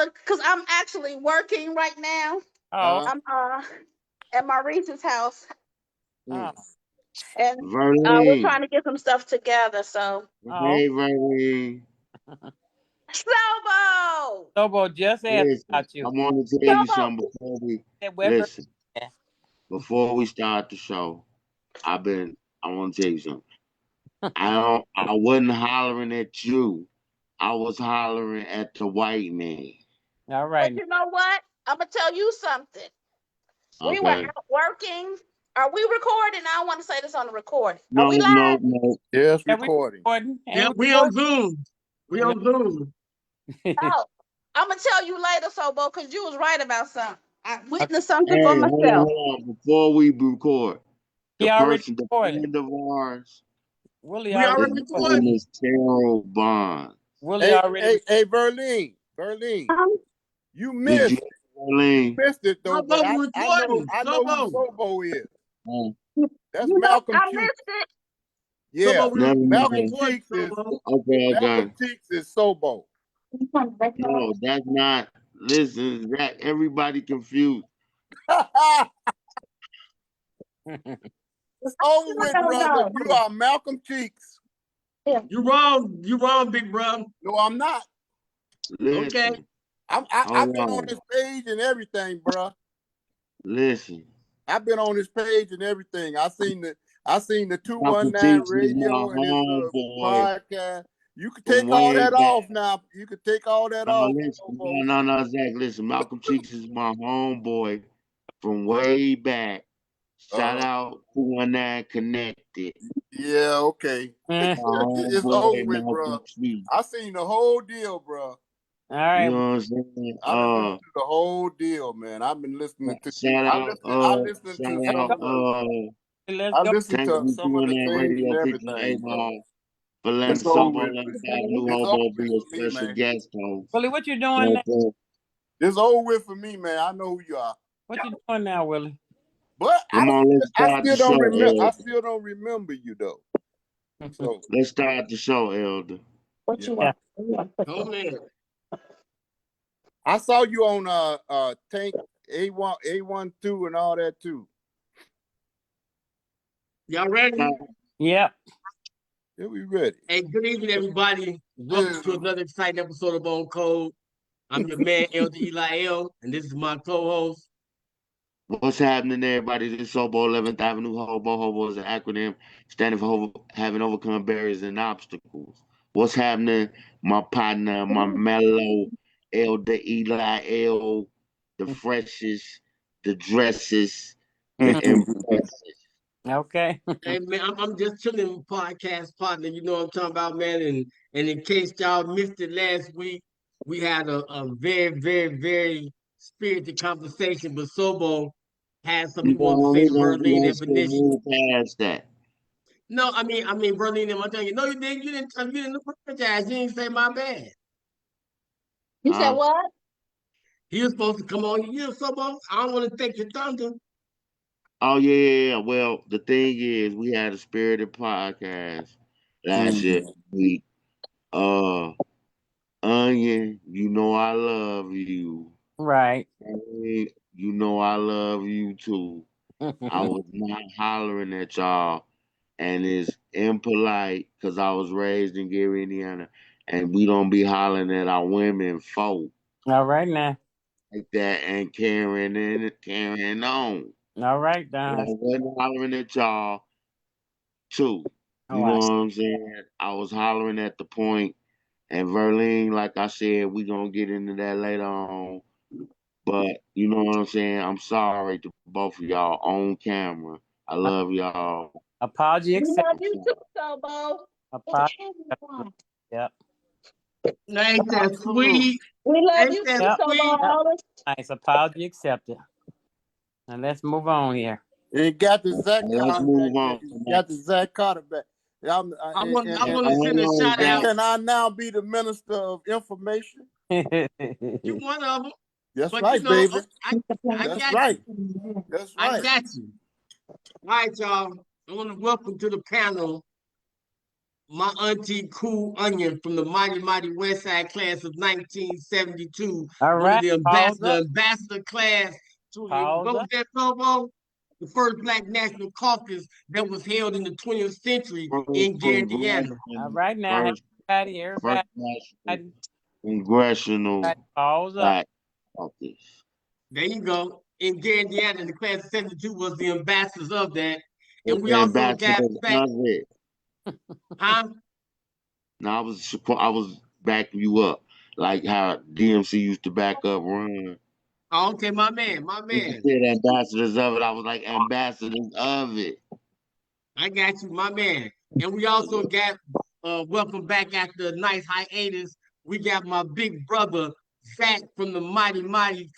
because I'm actually working right now. Oh, I'm at my Reese's house, oh, and we're Verlene. trying to get some stuff together. So, oh. Hey, Verlene. Slobo, Lobo just asked Listen, about I you. want to tell you Slobo. something before we Said where Ver- listen. Before we start the show, I want to tell you something. I wasn't hollering at you. I was hollering at the white man. All But right. you know what? I'm gonna tell you something. We were Okay. out working. Are we recording? I don't want to say this on the recording. Are No, we no, live? no. Yes, And we recording. recording. And Yeah, we we on recording. Zoom. We on Zoom. Oh, I'm gonna tell you later, Sobo, because you was right about something. I witnessed something for Hey, myself. hold on. Before we record, He the already person, the recorded. friend of ours, Willie We already his already recorded. name recording. is Terrell Bond. Willie Hey, already hey, hey, Verlene, Um, you Did you, missed Verlene? it though. But Slobo recording. I know who Slobo. Sobo is. Oh, That's you know, Malcolm I Cheeks. missed it. Yeah, We never Malcolm mind. recording, Cheeks is Slobo. Okay, Malcolm okay. Cheeks is Sobo. No, that's not. Listen, that everybody confused. It's over with, brother. You are Malcolm Cheeks. You wrong. You wrong, big bro. No, I'm not. Okay. Listen, I've hold been on on. this page and everything, bro. Listen, I've been on this page and everything. I seen the Malcolm 219 Cheeks is my radio and his homeboy podcast. You could from take all way that back. off now. You could take all that No, off. listen, Sobo. no, Zach. Listen, Malcolm Cheeks is my homeboy from way back. Shout out 219 Connected. Yeah, okay. My Mm. It's homeboy over with, bro. Malcolm Cheeks. I seen the whole deal, bro. All You right. know what I'm saying? I done listened to the whole deal, man. I've been listening to. Shout I out, listen. I listen to Let's some go. of the. Let's I go. listen thank to you some of doing the that things and radio feature everything, bro. Avon for letting It's over Sobo with. 11th Avenue It's over Hobo with be a for me, special man. guest host. Willie, what you doing Right now? there. It's over with for me, man. I know who you are. What you doing now, Willie? But Come on, let's start the show, Elder. I still don't remember you though. So Let's start the show, Elder. What yeah. you want? Come in. I saw you on Tank A12 and all that too. Y'all ready? Yep. Yeah, we ready. Hey, good evening, everybody. Welcome to another exciting episode of On Code. I'm your man, Elder Eli L, and this is my co-host. What's happening, everybody? This is Hobo 11th Avenue Hobo. Hobo is an acronym standing for having overcome barriers and obstacles. What's happening? My partner, my mellow Elder Eli L, the freshest, the dresses, the impressive. Okay. Hey, man, I'm just chilling podcast partner. You know what I'm talking about, man. And in case y'all missed it last week, we had a very, very, very spirited conversation. But Sobo had something he wanted to say to We Verlene gonna and still Benicia. move past that. No, I mean, Verlene and I'm telling you, no, you didn't. You didn't apologize. You didn't say my bad. You said what? He was supposed to come on. You know, Sobo, I don't want to take your thunder. Oh yeah. Well, the thing is, we had a spirited podcast last week. Onion, you know I love you. Right. Hey, you know I love you too. I was not hollering at y'all, and it's impolite because I was raised in Gary, Indiana, and we don't be hollering at our women folk All right now. like that and carrying on. All right, But I Don. wasn't hollering at y'all too. Oh, You know what I'm saying? I was hollering at the point, and Verlene, like I said, we gonna get into that later on. But you know what I'm saying? I'm sorry to both of y'all on camera. I love y'all. apology We love accepted. you too, Sobo. Apology. Yep. Ain't that sweet? We love Ain't you that too, Yep. sweet? Sobo. Nice. Apology accepted. And let's move on here. You got the Zach Let's Carter move back. on. You got the Zach Carter back. I want to send a Hold on, shout out. Zach. Can I now be the minister of information? You one of them, That's but right, you know, baby. I That's got right. you. That's I right. got you. All right, y'all. I want to welcome to the panel my auntie Cool Onion from the Mighty Mighty West Side class of 1972, All one of right. the Pause up. ambassador class to what Pause was up. that, Provo? The first Black National Caucus that was held in the 20th century in Gary, Indiana. All right now, First everybody. national congressional Pause up. Black Caucus. There you go. In Gary, Indiana, the class of 72 was the ambassadors of that. And we The also got ambassadors back, of it. huh? Now I was backing you up, like how DMC used to back up Run. Oh, okay, my man. You said ambassadors of it. I was like ambassadors of it. I got you, my man. And we also got welcome back after a nice hiatus. We got my big brother Zach from the Mighty Mighty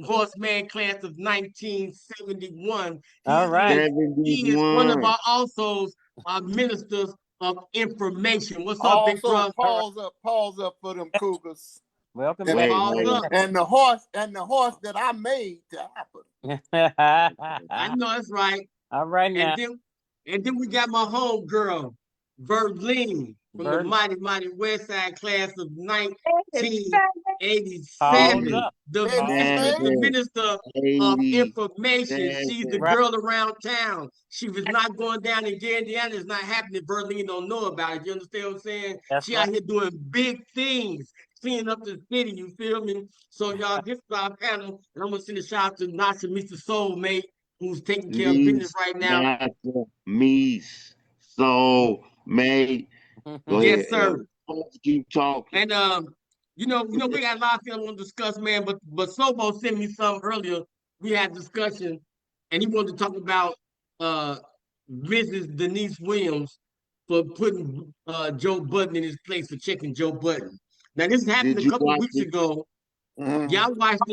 Horseman class of 1971. All right. He is one of 71. our ministers of information. What's up, big Also, brother? pause up for them Cougars. Welcome And, Wait, back. hold on. and the horse that I made to happen. I know that's right. All right now. And then we got my home girl, Verlene, from the Verd- Mighty Mighty West Side class of Pause 1987. up. The minister of 80. information. She's the Right. girl around town. She was not going down in Gary, Indiana. It's not happening. Verlene don't know about it. You understand what I'm saying? That's She right. out here doing big things, cleaning up the city. You feel me? So y'all, this is our panel, and I'm gonna send a shout out to Nasha, Mr. Soulmate, who's taking care of business right now. Meese. So, mate. Go Yes, ahead. sir. Let's keep talking. And we got a lot of things I want to discuss, man. But Sobo sent me some earlier. We had discussion, and he wanted to talk about Mrs. Denise Williams for putting Joe Budden in his place, for checking Joe Budden. Now this happened Did a you couple of watch weeks it? ago. Mhm. Yeah, I watched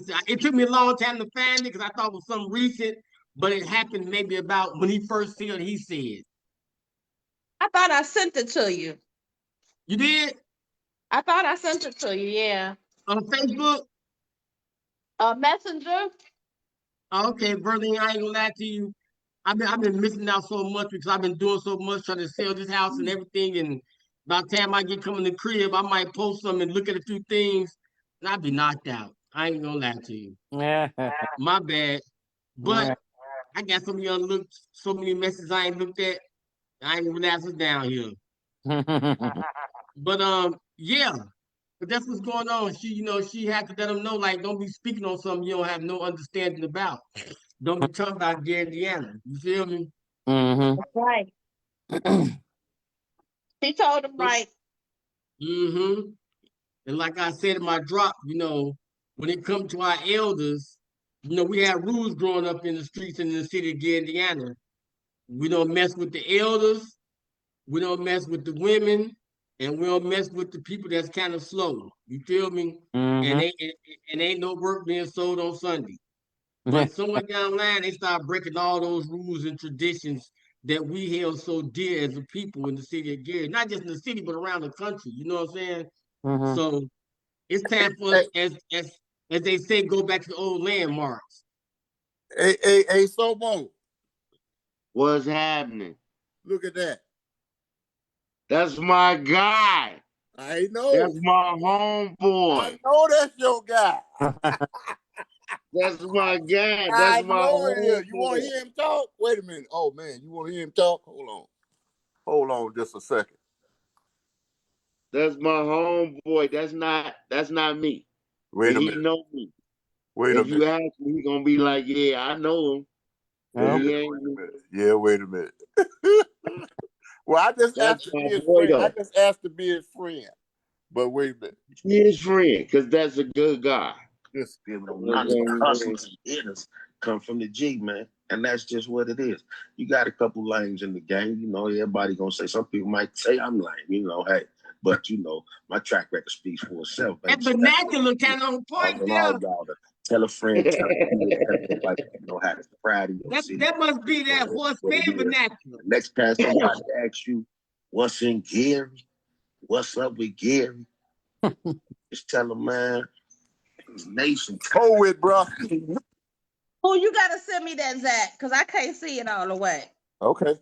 it. It took me a long time to find it because I thought it was something recent, but it happened maybe about when he first said what he said. I thought I sent it to you. You did? I thought I sent it to you. Yeah. On Facebook? Messenger. Okay, Verlene, I ain't gonna lie to you. I've been missing out so much because I've been doing so much trying to sell this house and everything. And by the time I get coming to the crib, I might post something and look at a few things, and I'll be knocked out. I ain't gonna lie to you. My bad. But I got so many messages I ain't looked at. I ain't even answer down here. But yeah. But that's what's going on. She had to let them know, like, don't be speaking on something you don't have no understanding about. Don't be talking about Gary, Indiana. You feel me? Mm-hmm. Right. He told him right. Mm-hmm. And like I said in my drop, when it comes to our elders, we had rules growing up in the streets in the city of Gary, Indiana. We don't mess with the elders. We don't mess with the women. And we don't mess with the people that's kind of slow. You feel me? Mm-hmm. And ain't no work being sold on Sunday. But somewhere down the line, they start breaking all those rules and traditions that we held so dear as a people in the city of Gary. Not just in the city, but around the country. You know what I'm saying? Mm-hmm. So it's time for us, as they say, go back to the old landmarks. Hey, Sobo, What's happening? look at that. That's my guy. I know. That's my homeboy. I know that's your guy. That's my guy. I That's my know it is. You want to homeboy. hear him talk? Wait a minute. Oh, man, you want to hear him talk? Hold on just a second. That's my homeboy. That's not me. Wait a He minute. know me. Wait a If you minute. ask me, he gonna be like, yeah, I know him. But he ain't. Yeah, wait a minute. Well, I just asked That's to my be his boy, friend. though. I just asked to be his friend. But wait a minute. He his friend, because that's a good guy. Just Giving them knowledge, the hustles and hitters come from the G, man. And that's just what it is. You got a couple lanes in the game. Everybody gonna say, some people might say I'm lame, hey. But my track record speaks for itself. That baby. So vernacular kind of on point all there. y'all to tell a friend, tell like how to pride of your city. That must be that horseman vernacular. Next time somebody asks you what's in Gary, what's up with Gary, just tell them, man, it's nation. hold with, bro. Oh, you gotta send me that, Zach, because I can't see it all the way. Okay.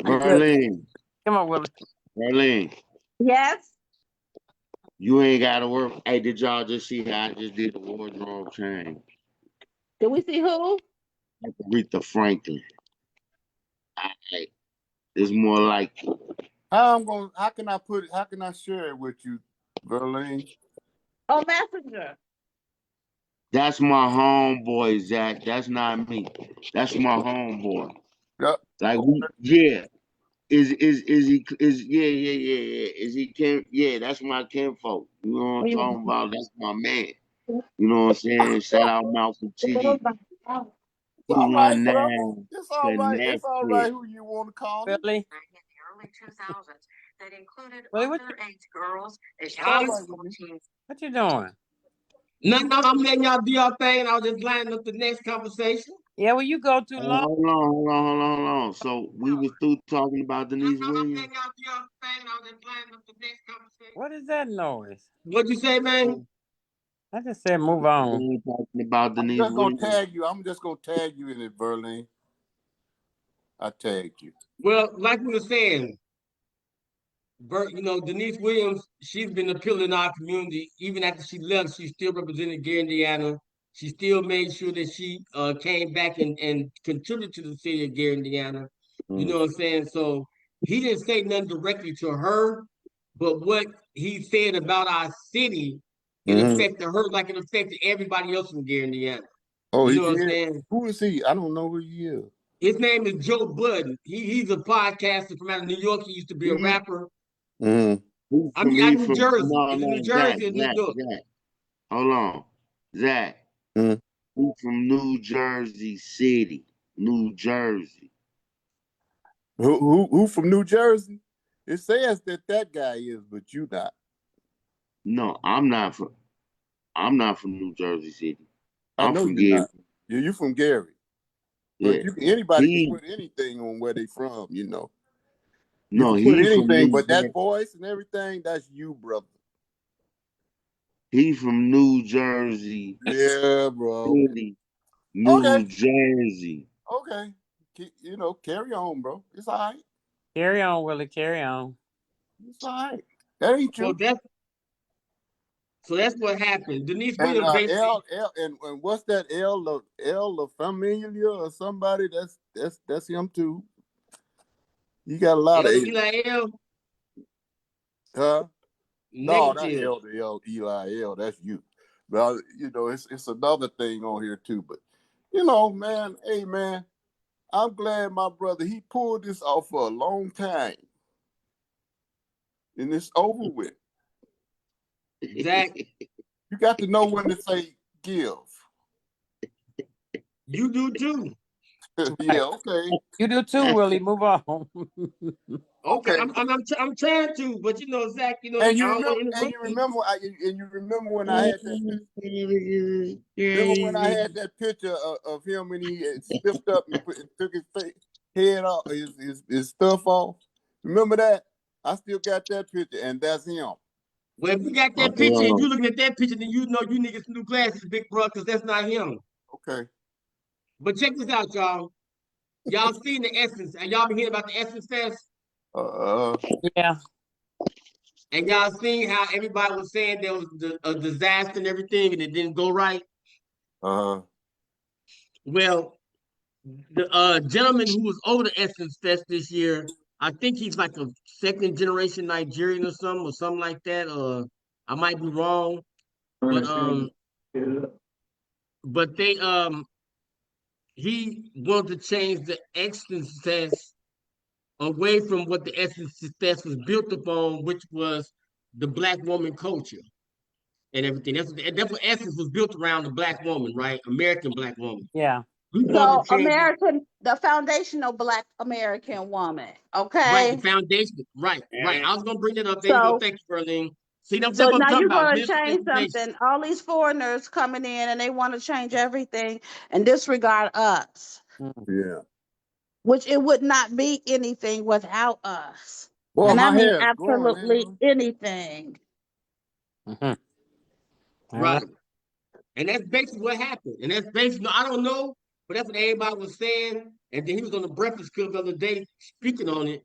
Berlin, Come on, Willie. Berlin, Yes. you ain't gotta work. Hey, did y'all just see how I just did the wardrobe change? Did we see who? Aretha Franklin. Alright, it's more like How can I share it with you, Berlin? Oh, Messenger. that's my homeboy, Zach. That's not me. That's my homeboy. Yep. Like, yeah. Is he yeah. Is he Ken? Yeah, that's my kinfolk. You know what I'm talking about? That's my man. You know what I'm saying? Shout out Malcolm T. It's all right, brother. 219 It's all right. It's all right. connected. Who you want to call him? Willie. in the early 2000s that included Willie, what, underage girls as It's all young as right with me. 14. what you doing? No, I'm letting y'all do your thing. I was just lining up the next conversation. Yeah, well, you go too long. Hold on. So we was through talking about Denise I'm Williams. letting y'all do your thing. I was just lining up the next conversation. What is that noise? What'd you say, man? I just said move on. We ain't talking about I'm Denise just gonna Williams. tag you. I'm just gonna tag you in it, Berlin. I tagged you. Well, like we were saying, Denise Williams, she's been a pillar in our community. Even after she left, she still represented Gary, Indiana. She still made sure that she came back and contributed to the city of Gary, Indiana. You know what I'm saying? So he didn't say nothing directly to her, but what he said about our city, it affected her like it affected everybody else in Gary, Indiana. Oh, You he know what I'm did? saying? Who is he? I don't know who he is. His name is Joe Budden. He's a podcaster from out of New York. He used to be a rapper. Mm-hmm. I mean, out of New Jersey. Is it New Jersey or New Zach. York? Hold on. Zach. Mhm. Who from New Jersey City? New Jersey. Who from New Jersey? It says that guy is, but you not. No, I'm not from New Jersey City. I know from you're Gary. not. You from Gary. Yeah. But anybody can put anything on where they from, you know. You No, can put he's from anything, New but that Jersey. voice and everything, that's you, brother. He's from New Jersey Yeah, bro. City. New Okay. Jersey. Okay. Carry on, bro. It's all right. Carry on, Willie. Carry on. It's all right. That ain't So true. that's what happened. Denise And Williams basically. and what's that L La Familia or somebody? That's him too. You got a lot of Eli. huh? No, not Negative. Eli L. That's you. But it's another thing on here too. But man, hey man, I'm glad my brother he pulled this off for a long time, and it's over with. Zach, You got to know when to say give. you do too. Yeah, okay. You do too, Willie. Move on. Okay, Okay. I'm trying to, but Zach, And you I don't want remember, to and you remember when I had that. Remember when I had that picture of him when he slipped up and took his head off, his stuff off. Remember that? I still got that picture, and that's him. Well, if you got that picture and you looking at that picture, then you know you niggas new glasses, big bro, because that's not him. Okay. But check this out, y'all. Y'all seen the Essence, and y'all been hearing about the Essence Fest? Yeah. And y'all seen how everybody was saying there was a disaster and everything, and it didn't go right? Well, the gentleman who was over the Essence Fest this year, I think he's like a second generation Nigerian or something like that. I might be wrong, but they he wanted to change the Essence Fest away from what the Essence Fest was built upon, which was the Black woman culture and everything. That's what Essence was built around, the Black woman, right? American Black woman. Yeah. We So wanted to change the foundational Black American woman. Okay. right, the foundation. Right. I was gonna bring that up. There you go. Thank you, Berlin. See, that's So what I'm now talking you're about. going to change something. All these foreigners coming in and they want to change everything and disregard us. Yeah. Which it would not be anything without us. Well, and I my mean hair is growing absolutely anyway. anything. Right. And that's basically what happened. And that's basically, I don't know But that's what everybody was saying. And then he was on the Breakfast Club the other day speaking on it.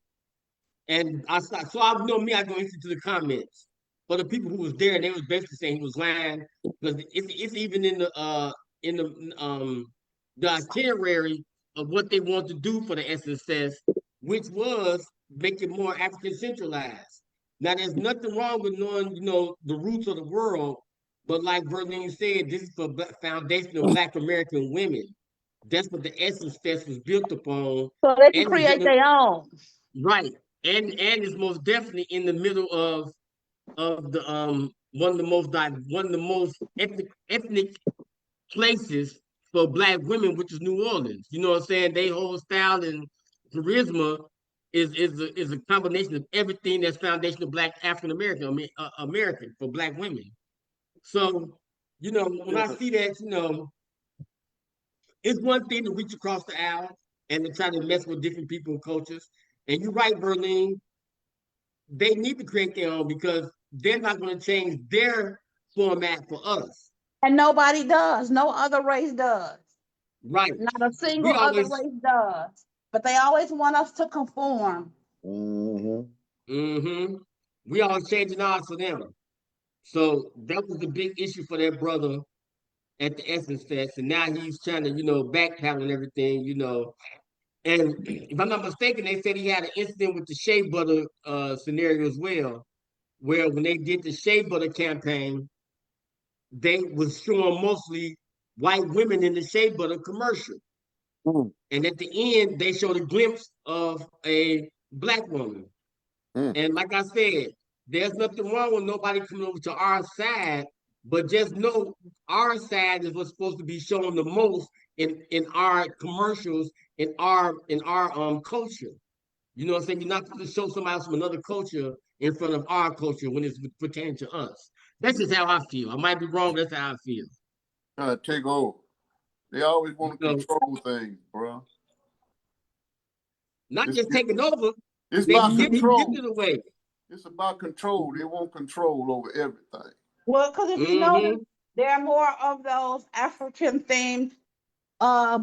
And I started, so I know me, I go into the comments. For the people who was there, and they was basically saying he was lying because it's even in the itinerary of what they want to do for the SSS, which was make it more African centralized. Now, there's nothing wrong with knowing, the roots of the world, but like Verlene said, this is for foundational Black American women. That's what the Essence Fest was built upon, So they can and it's create their own. right, and it's most definitely in the middle of the one of the most ethnic places for Black women, which is New Orleans. You know what I'm saying? They whole style and charisma is a combination of everything that's foundational Black African American, American for Black women. So, when I see that, it's one thing to reach across the aisle and to try to mess with different people and cultures. And you're right, Berlin. They need to create their own because they're not going to change their format for us. And nobody does. No other race does. Right. Not a single We other always, race does. But they always want us to conform. we always changing ours for them. So that was the big issue for that brother at the Essence Fest. And now he's trying to, backpedal and everything, And if I'm not mistaken, they said he had an incident with the Shea Butter scenario as well, where when they did the Shea Butter campaign, they was showing mostly white women in the Shea Butter commercial. And at the end, they showed a glimpse of a Black woman. And like I said, there's nothing wrong with nobody coming over to our side, but just know our side is what's supposed to be shown the most in our commercials, in our culture. You know what I'm saying? You're not supposed to show somebody else from another culture in front of our culture when it's pertaining to us. That's just how I feel. I might be wrong, but that's how I feel. Trying to take over. They always want to So, control things, bro. not It's, just taking over, it's they about giving control. it away. It's about control. They want control over everything. Well, because if you notice, there are more of those African themed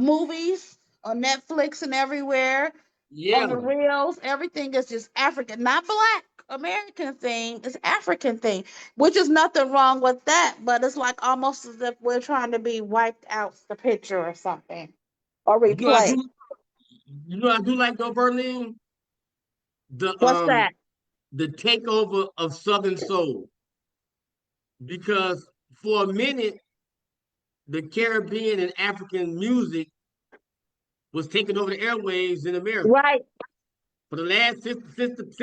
movies on Netflix and everywhere. Yeah. On the reels, everything is just African, not Black American thing. It's African thing, which is nothing wrong with that. But it's like almost as if we're trying to be wiped out the picture or something, or You know, I replaced. do like though, Berlin, What's that? the takeover of Southern Soul. Because for a minute, the Caribbean and African music was taking over the airwaves in America. Right. For the last since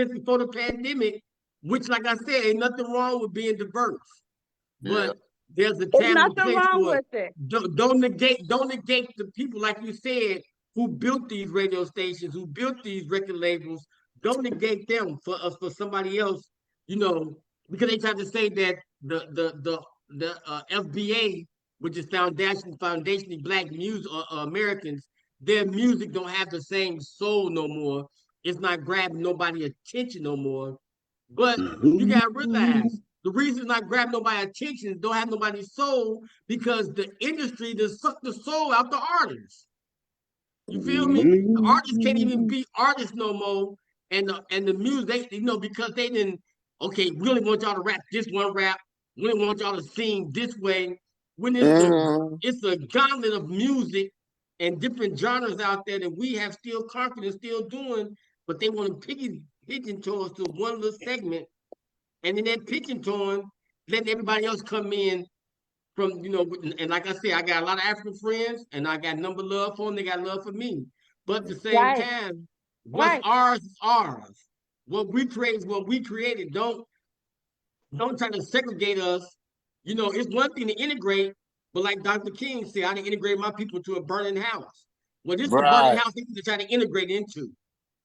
before the pandemic, which, like I said, ain't nothing wrong with being diverse. Yeah. But there's a There's time and nothing place wrong for it. with it. Don't negate the people, like you said, who built these radio stations, who built these record labels. Don't negate them for somebody else, because they tried to say that the FBA, which is foundationally Black music Americans, their music don't have the same soul no more. It's not grabbing nobody's attention no more. But you gotta realize the reason it's not grabbing nobody's attention, don't have nobody's soul, because the industry just sucked the soul out the artists. You feel me? The artists can't even be artists no more, and the music, because they didn't. Okay, we only want y'all to rap this one rap. We only want y'all to sing this way. When it's a gauntlet of music and different genres out there that we have still confidence still doing, but they want to pigeonhole us to one little segment, and in that pigeonhole, letting everybody else come in from, and like I said, I got a lot of African friends, and I got number love for them. They got love for me, but at the same Right. time, what's ours is ours. What we create is what we created. Don't try to segregate us. It's one thing to integrate, but like Dr. King said, I didn't integrate my people to a burning house. Well, this is the burning house they need to try to integrate into.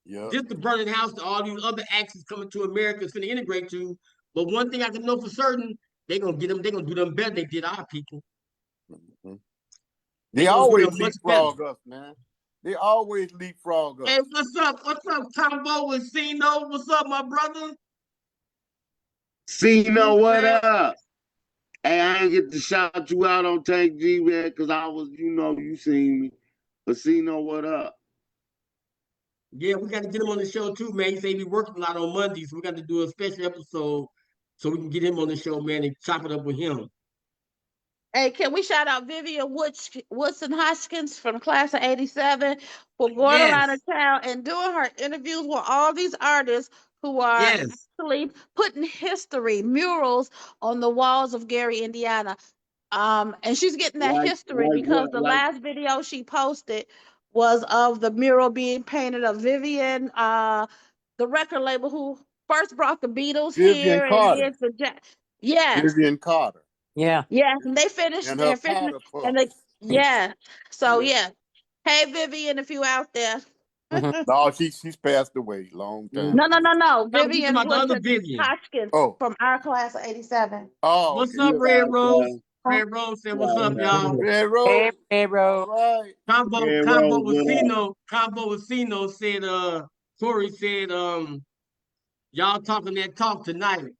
Yeah. This the burning house that all these other axes coming to America is going to integrate to. But one thing I can know for certain, they're going to do them better than they did our people. They always leapfrog us, man. They always leapfrog us. Hey, what's up? What's up, Combo and Cino? What's up, my brother? Cino, what up? Hey, I ain't get to shout you out on Tank G, man, because I was, you seen me. Casino, what up? Yeah, we got to get him on the show too, man. He say he be working a lot on Mondays. So we got to do a special episode so we can get him on the show, man, and chop it up with him. Hey, can we shout out Vivian Woodson Hoskins from class of '87 for going around the Yes, town and doing her interviews with all these artists who are yes. actually putting history murals on the walls of Gary, Indiana. And she's getting that history because What? the last video she posted was of the mural being painted of Vivian, the record label who first brought the Beatles Vivian here and Carter. did yes. Vivian Carter. Yeah. Yes, and they finished. And her They're finishing, powder and they puffs. yeah. So Yeah. Hey Vivian, if you out there. Mhm. No, she's passed away long time. No. No, we talking Vivian about the other Woodson Vivian. Hoskins Oh. from our class of '87. Oh, What's okay. up, Red Rose? Yeah. Red Rose said, "What's up, y'all?" Red Hey, Rose. hey, bro. All right. Combo Red Combo Rose, what up? Vecino said, Corey said, y'all talking that talk tonight.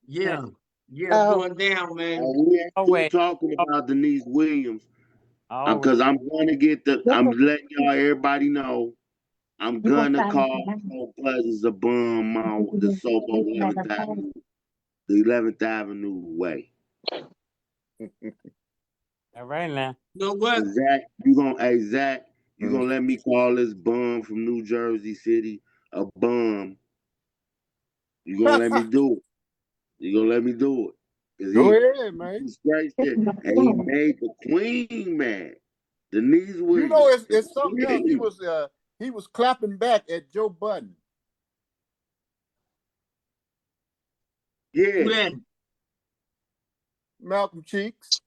Yeah, yeah, it's Oh, going down, man. And we ain't Always. talking about Denise Williams. Always. Because I'm gonna I'm letting everybody know I'm gonna call Joe Pleasance a bum on the Sobo 11th Avenue, the 11th Avenue way. All right now. You know what? Zach, you gonna let me call this bum from New Jersey City a bum? You gonna let me do it? You gonna let me do it? 'Cause Go ahead, man. he's straight shit, and he made the queen mad. Denise Williams. You know, it's something else. He was clapping back at Joe Budden. Who Yeah, that? Malcolm Cheeks.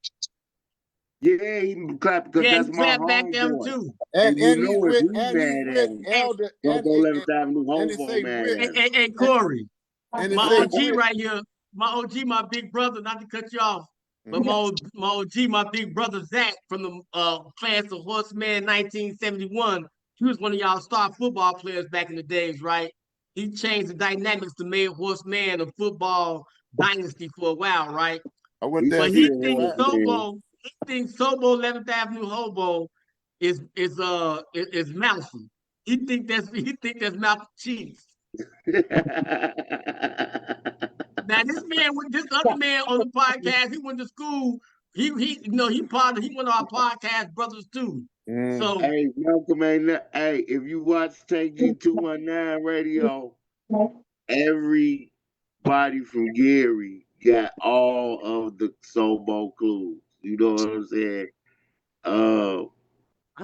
yeah, he clapped because Yeah, that's he my clapped back them homeboy. too. And you he's know if with he's and mad he's at with him, Elder Sobo 11th Avenue and it hobo say mad with at him. Hey, Corey, and it my say OG with. right here, my big brother, not to cut you off, but my OG, my big brother Zach from the class of Horseman 1971. He was one of y'all star football players back in the days, right? He changed the dynamics to make Horseman a football dynasty for a while, right? I went He there But and still see he him thinks was, live. man. Sobo 11th Avenue Hobo is Mousy. He think that's Malcolm Cheeks. Now this other man on the podcast, he went to school. He he one of our podcast brothers too. So Hey, Malcolm, hey, if you watch Take 219 radio, everybody from Gary got all of the Sobo clues. You know what I'm saying? I'm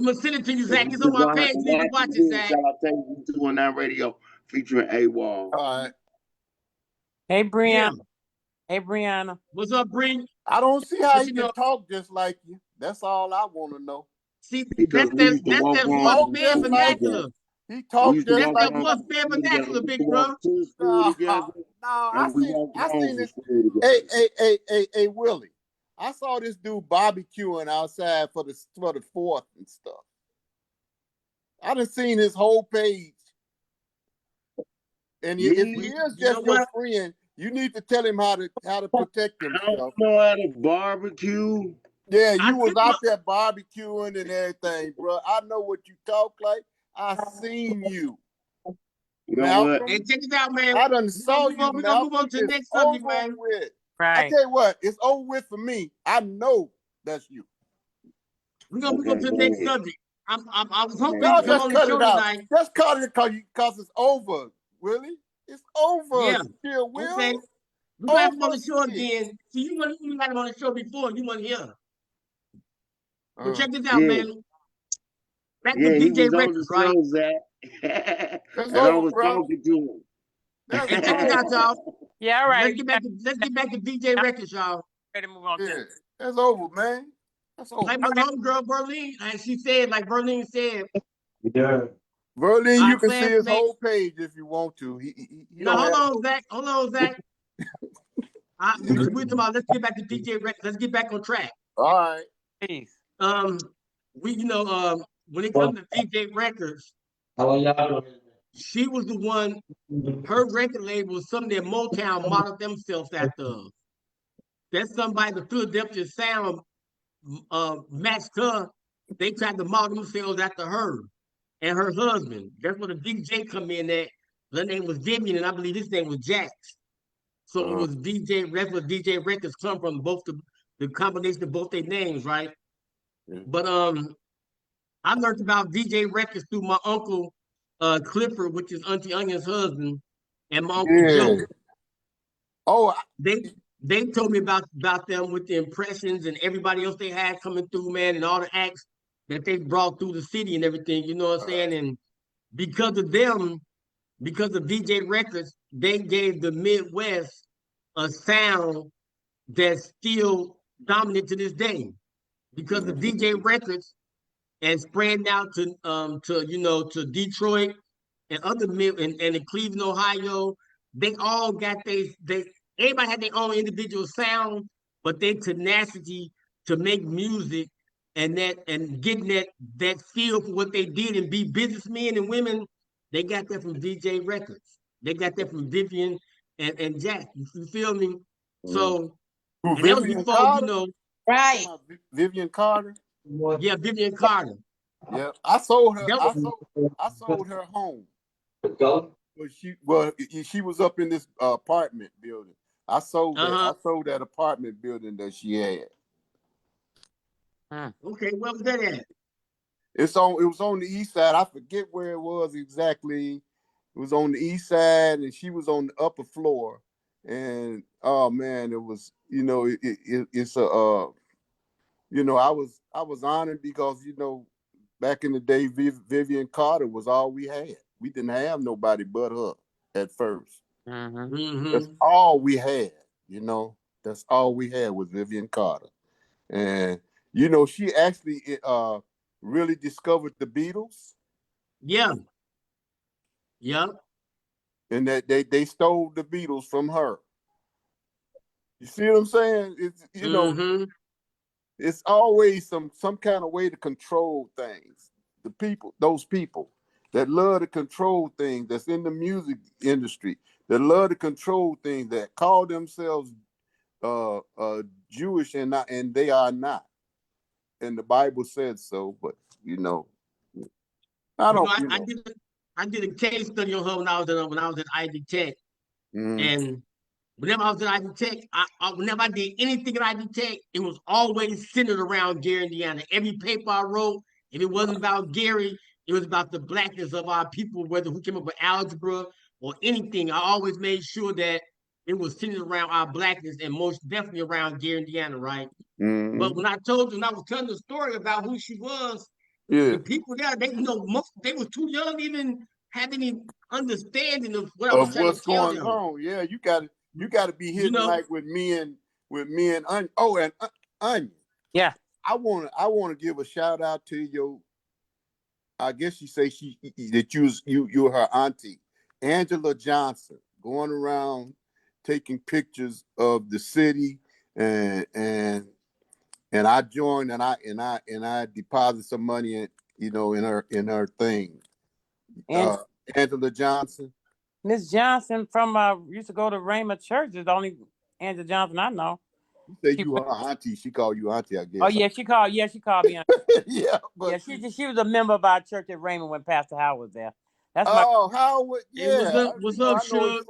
gonna send it to you, If Zach. you It's on my page. You need to watch watch it, it, Zach. shout out Take 219 radio featuring AWOL. All right. Hey, Brianna. Yeah. Hey, Brianna. What's up, Bree? I don't see how What he you can know? talk just like you. That's all I want to know. See, Because we used to that's walk that on Talk horseman just like together. vernacular. he We talk used to just That's walk that like on you. horseman together. vernacular, We used big to bro. walk to school No, together, I and we seen walked I home seen from this. school together. Hey, Willie. I saw this dude barbecuing outside for the 4th and stuff. I done seen his whole page. And if he Me? is You know just your what? friend, you need to tell him how to protect I himself. don't know how to barbecue. Yeah, I you was think out there barbecuing and everything, bro. I know what you talk like. I seen you, You know what? Malcolm. Hey, check this out, man. I done saw you, We're gonna move Malcolm. on to the It's next subject, over man. with. I Right. tell you what, it's over with for me. I know that's you. We're gonna move on to the go next ahead. subject. I was hoping Man, No, you come just on the cut show it out. tonight. Just cut it because it's over, Willie. It's over. Yeah. Still, Will. Okay. We're gonna have him on Over the show with. again. See, you had him on the show before. You weren't here. But check this out, Yeah, man. Back to yeah, he DJ was on the Records, right? show, Zach. That's And I over, was bro. talking to him. That's Hey, check this out, over. y'all. Yeah, all right. Let's get back to DJ Records, y'all. Ready to move on to Yeah, that's over, man. That's over. Like my homegirl Berlin, and she said, like Berlin said, Verlin, our you can see his classmate. whole page if you want to. He No, don't hold on, Zach. Hold on, Zach. We're talking about let's get back to DJ Records. Let's get back on track. All right. please. When it comes to DJ Records, she was the one. Her record label was something that Motown modeled themselves after. That's somebody the Philadelphia sound matched her they tried to model themselves after her and her husband. That's where the DJ come in at. Her name was Vivian, and I believe his name was Jax. So it was DJ. That's where DJ Records come from. Both the combination of both their names, right? Yeah. But I learned about DJ Records through my uncle Clifford, which is Auntie Onion's husband, and my uncle Joe. Oh, They told me about them with the impressions and everybody else they had coming through, man, and all the acts that they brought through the city and everything. You know what I'm saying? And because of them, because of DJ Records, they gave the Midwest a sound that's still dominant to this day. Because of DJ Records and spreading out to Detroit and other and in Cleveland, Ohio, they all got everybody had their own individual sound, but their tenacity to make music and getting that feel for what they did and be businessmen and women, they got that from DJ Records. They got that from Vivian and Jack. You feel me? So and that was Vivian before, Carter? Right. Vivian Carter? Yeah, Vivian Carter. Yeah, I sold her. That was, I sold her home. But she was up in this apartment building. I sold that. I sold that apartment building that she had. Okay, where was that at? It was on the east side. I forget where it was exactly. It was on the east side, and she was on the upper floor. And oh man, it was, it's a I was honored because back in the day, Vivian Carter was all we had. We didn't have nobody but her at first. That's all we had. That's all we had was Vivian Carter. And she actually really discovered the Beatles. Yeah. And that they stole the Beatles from her. You see what I'm saying? It's it's always some kind of way to control things. Those people that love to control things, that's in the music industry, that love to control things, that call themselves Jewish and they are not. And the Bible said so, but I did a case study on her when I was at Ivy Tech. And whenever I was at Ivy Tech, whenever I did anything at Ivy Tech, it was always centered around Gary, Indiana. Every paper I wrote, if it wasn't about Gary, it was about the blackness of our people, whether who came up with algebra or anything. I always made sure that it was centered around our blackness and most definitely around Gary, Indiana, right? But when I was telling the story about who she was, the people there, they were too young to even have any understanding of what I was trying to tell them. What's going on? Yeah, you got to be hitting like with me and Onion. Oh, and Onion. Yeah. I want to give a shout out to your. I guess you say you're her auntie, Angela Johnson, going around taking pictures of the city and I joined and I deposit some money in her thing. Angela Johnson. Miss Johnson from used to go to Rhema Church is the only Angela Johnson I know. You say you her auntie. She called you auntie, I guess. Oh yeah, she called me auntie. Yeah, but she was a member of our church at Raymond when Pastor Howard was there. That's Howard. Yeah. Hey, what's up, Suge?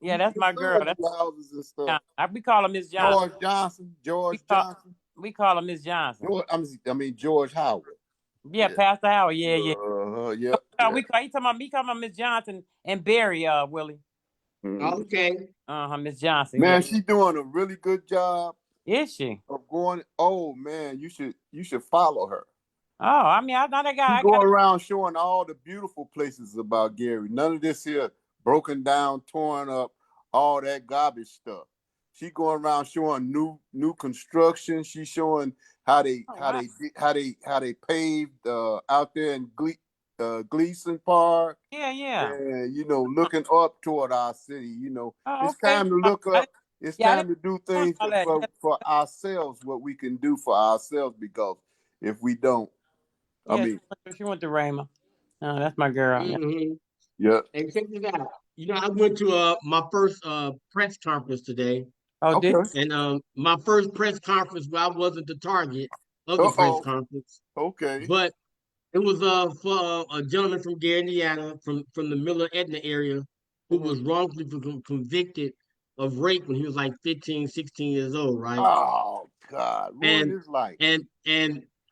Yeah, that's my girl. That's houses and stuff. We call her Miss Johnson. George Johnson. We call her Miss Johnson. George Howard. Yeah, Pastor Howard. Yeah. Yeah. We call her Miss Johnson and Barry, Willie. Okay. Miss Johnson. Man, she's doing a really good job. Is she? Of going. Oh man, you should follow her. Oh, I mean, I know that guy. She go around showing all the beautiful places about Gary. None of this here broken down, torn up, all that garbage stuff. She going around showing new construction. She's showing how they paved out there in Gleason Park. Yeah. And looking up toward our city. It's time to look up. It's time to do things for ourselves. What we can do for ourselves, because if we don't, she went to Rhema. Oh, that's my girl. Yeah. And check this out. I went to my first press conference today. Oh, okay. And my first press conference where I wasn't the target, of the press Uh-oh. conference. Okay. But it was for a gentleman from Gary, Indiana, from the Miller Edna area, who was wrongfully convicted of rape when he was like 15, 16 years old, right? Oh God, ruined And his life. and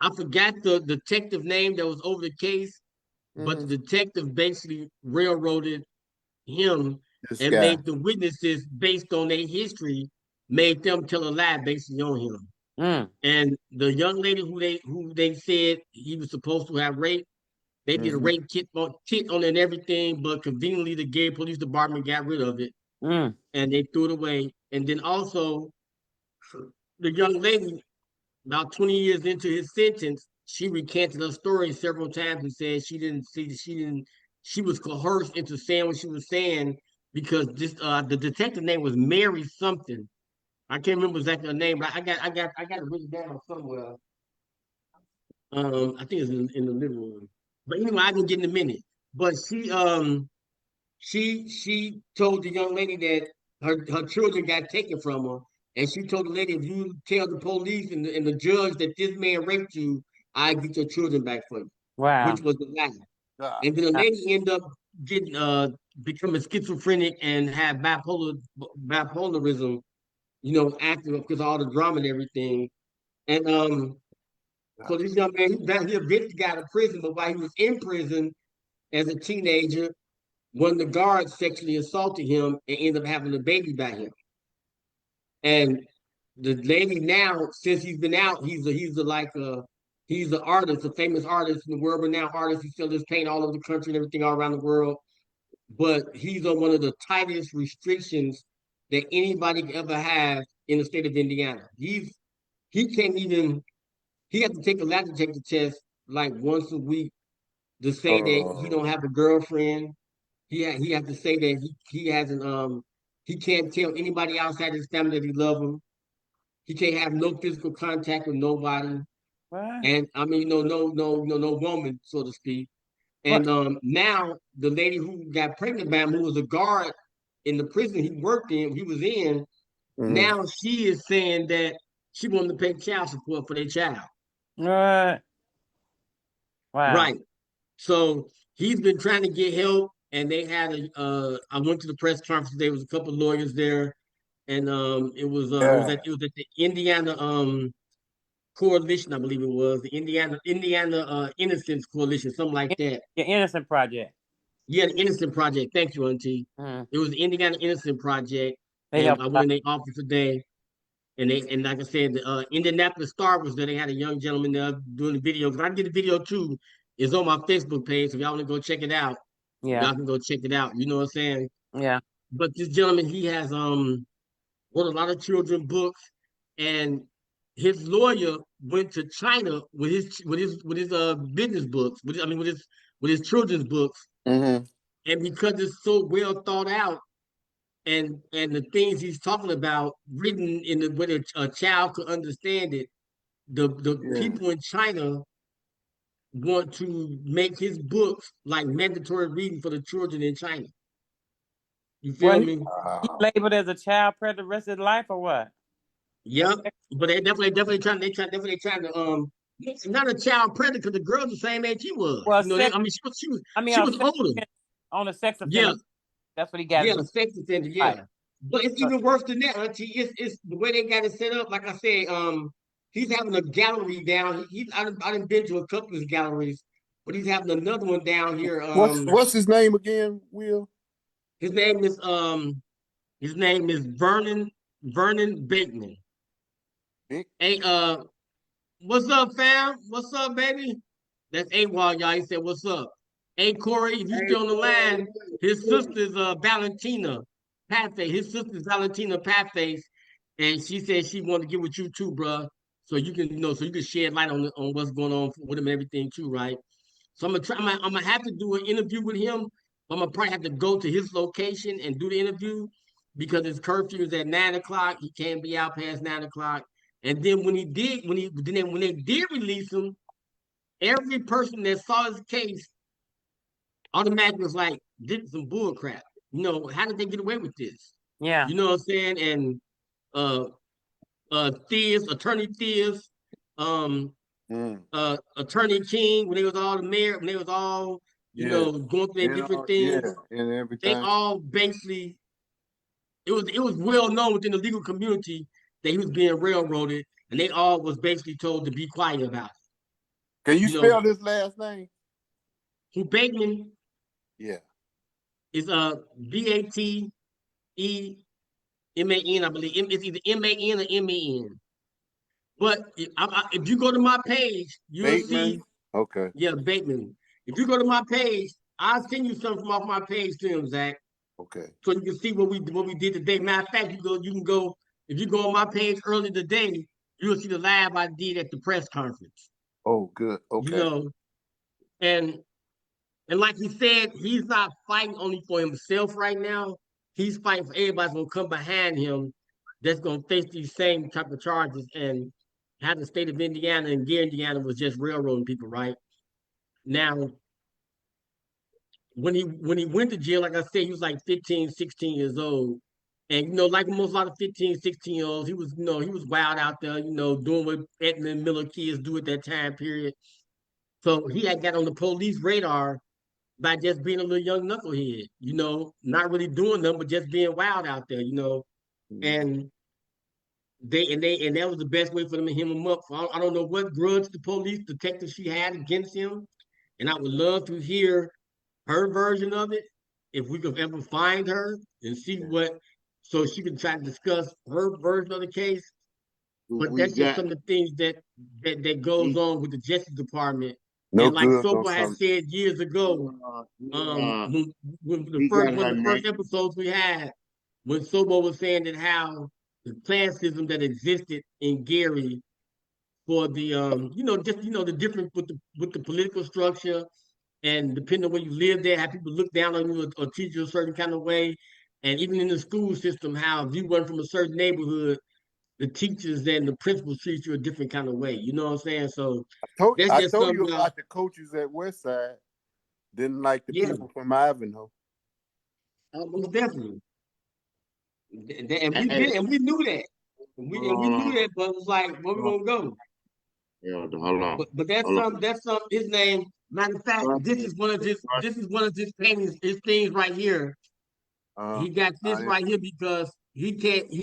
I forgot the detective name that was over the case, but Mhm. the detective basically railroaded him This and guy. made the witnesses based on their history, made them tell a lie basically on him. Mm. And the young lady who they said he was supposed to have raped, they did a Mhm. rape kit on it and everything, but conveniently the Gary Police Department got rid of it Mm. and they threw it away. And then also the young lady, about 20 years into his sentence, she recanted her story several times and said she was coerced into saying what she was saying because the detective name was Mary something. I can't remember exactly her name, but I got it written down somewhere. I think it's in the living room. But anyway, I can get in a minute. But she told the young lady that her children got taken from her, and she told the lady, if you tell the police and the judge that this man raped you, I get your children back for you, Wow. which was the lie. God. And then the Uh, lady ended up getting becoming schizophrenic and had bipolarism, acting because of all the drama and everything. And so this young man, he eventually got out of prison, but while he was in prison as a teenager, one of the guards sexually assaulted him and ended up having a baby by him. And the lady now, since he's been out, he's an artist, a famous artist, the world renowned artist. He sells his paint all over the country and everything all around the world. But he's on one of the tightest restrictions that anybody could ever have in the state of Indiana. He can't even he has to take a lie detector test like once a week to say that he don't have a girlfriend. He has to say that he hasn't he can't tell anybody outside his family that he love them. He can't have no physical contact with nobody. what? And I mean no woman, so to speak. What? And now the lady who got pregnant by him, who was a guard in the prison he was in, Mhm. now she is saying that she wanted to pay child support for their child. What? Wow. Right. So he's been trying to get help, and they had I went to the press conference. There was a couple of lawyers there, and Yeah. it was at the Indiana Coalition, I believe it was the Indiana Innocence Coalition, something like that. Your Innocent Project. Yeah, the Innocent Project. Thank you, Auntie. Mm. It was the Indiana Innocent Project, They and help I a went lot. in their office today. And like I said, the Indianapolis Star was there. They had a young gentleman there doing the video. Because I did the video too. It's on my Facebook page. So if y'all want to go check it out, Yeah. y'all can go check it out. You know what I'm saying? Yeah. But this gentleman, he has wrote a lot of children books, and his lawyer went to China with his business books. With his children's books, Mhm. and because it's so well thought out, and the things he's talking about written in the way a child could understand it, the Yeah. people in China want to make his books like mandatory reading for the children in China. You Well, feel me? he Wow. labeled as a child predator the rest of his life or what? Yep. But they definitely trying to not a child predator because the girl's the same age he was. Well, I mean I mean, she was older. on a sex Yeah, offender. That's what he got yeah, to the do. sex offender, Right. yeah. But it's So, even worse than that, Auntie. It's the way they got it set up. Like I said, he's having a gallery down. I done been to a couple of his galleries, but he's having another one down here. What's his name again, Will? His name is Vernon Bateman. Vic? Hey, what's up, fam? What's up, baby? That's AWOL, y'all. He said, what's up? Hey, Corey, if you still on the line, his sister's Valentina Patface. His sister's Valentina Patface. And she said she wanted to get with you too, bro. So you can, so you can shed light on what's going on with him and everything too, right? So I'm gonna have to do an interview with him. I'm gonna probably have to go to his location and do the interview because his curfew is at 9 o'clock. He can't be out past 9 o'clock. And then when they did release him, every person that saw his case automatically was like, "This is some bull crap." How did they get away with this? yeah. You know what I'm saying? And uh Attorney Theus, Attorney King, when they was all the mayor, when they was all, you know, going through their different things, and they everything. all basically, it was well known within the legal community that he was being railroaded, and they all was basically told to be quiet about it. Can you You know, spell this last name? who Bateman Yeah. is BATEMAN, I believe. It's either MAN or MEN. But if you go to my page, you'll see. Bateman? Okay. Yeah, Bateman. If you go to my page, I'll send you something from off my page to him, Zach. Okay. So you can see what we did today. Matter of fact, you can go if you go on my page early today, you'll see the live I did at the press conference. Oh, good. Okay. You know, and like he said, he's not fighting only for himself right now. He's fighting for everybody that's gonna come behind him that's gonna face these same type of charges. And how the state of Indiana and Gary, Indiana was just railroading people, right? Now, when he went to jail, like I said, he was like 15, 16 years old. And, you know, like most a lot of 15, 16-year-olds, he was, you know, he was wild out there, you know, doing what Edmund Miller kids do at that time period. So he had got on the police radar by just being a little young knucklehead, you know, not really doing them, but just being wild out there, you know. And that was the best way for them to hem him up. I don't know what grudge the police detective she had against him. And I would love to hear her version of it, if we could ever find her and see what, so she can try to discuss her version of the case. But that's just some of the things that goes on with the Justice Department. No and like good. Sobo had said years ago, when the first episodes we had, when Sobo was saying that how the classism that existed in Gary for the the difference with the political structure, and depending on where you live there, how people look down on you or treat you a certain kind of way. And even in the school system, how if you run from a certain neighborhood, the teachers and the principals treat you a different kind of way. You know what I'm saying? So I told you about the coaches at Westside didn't like the people from Ivanhoe. Most definitely. And we knew that. We knew that, but it was like, where we gonna go? Yeah, hold on. But that's some his name. Matter of fact, this is one of his paintings, his things right here. He got this right here because he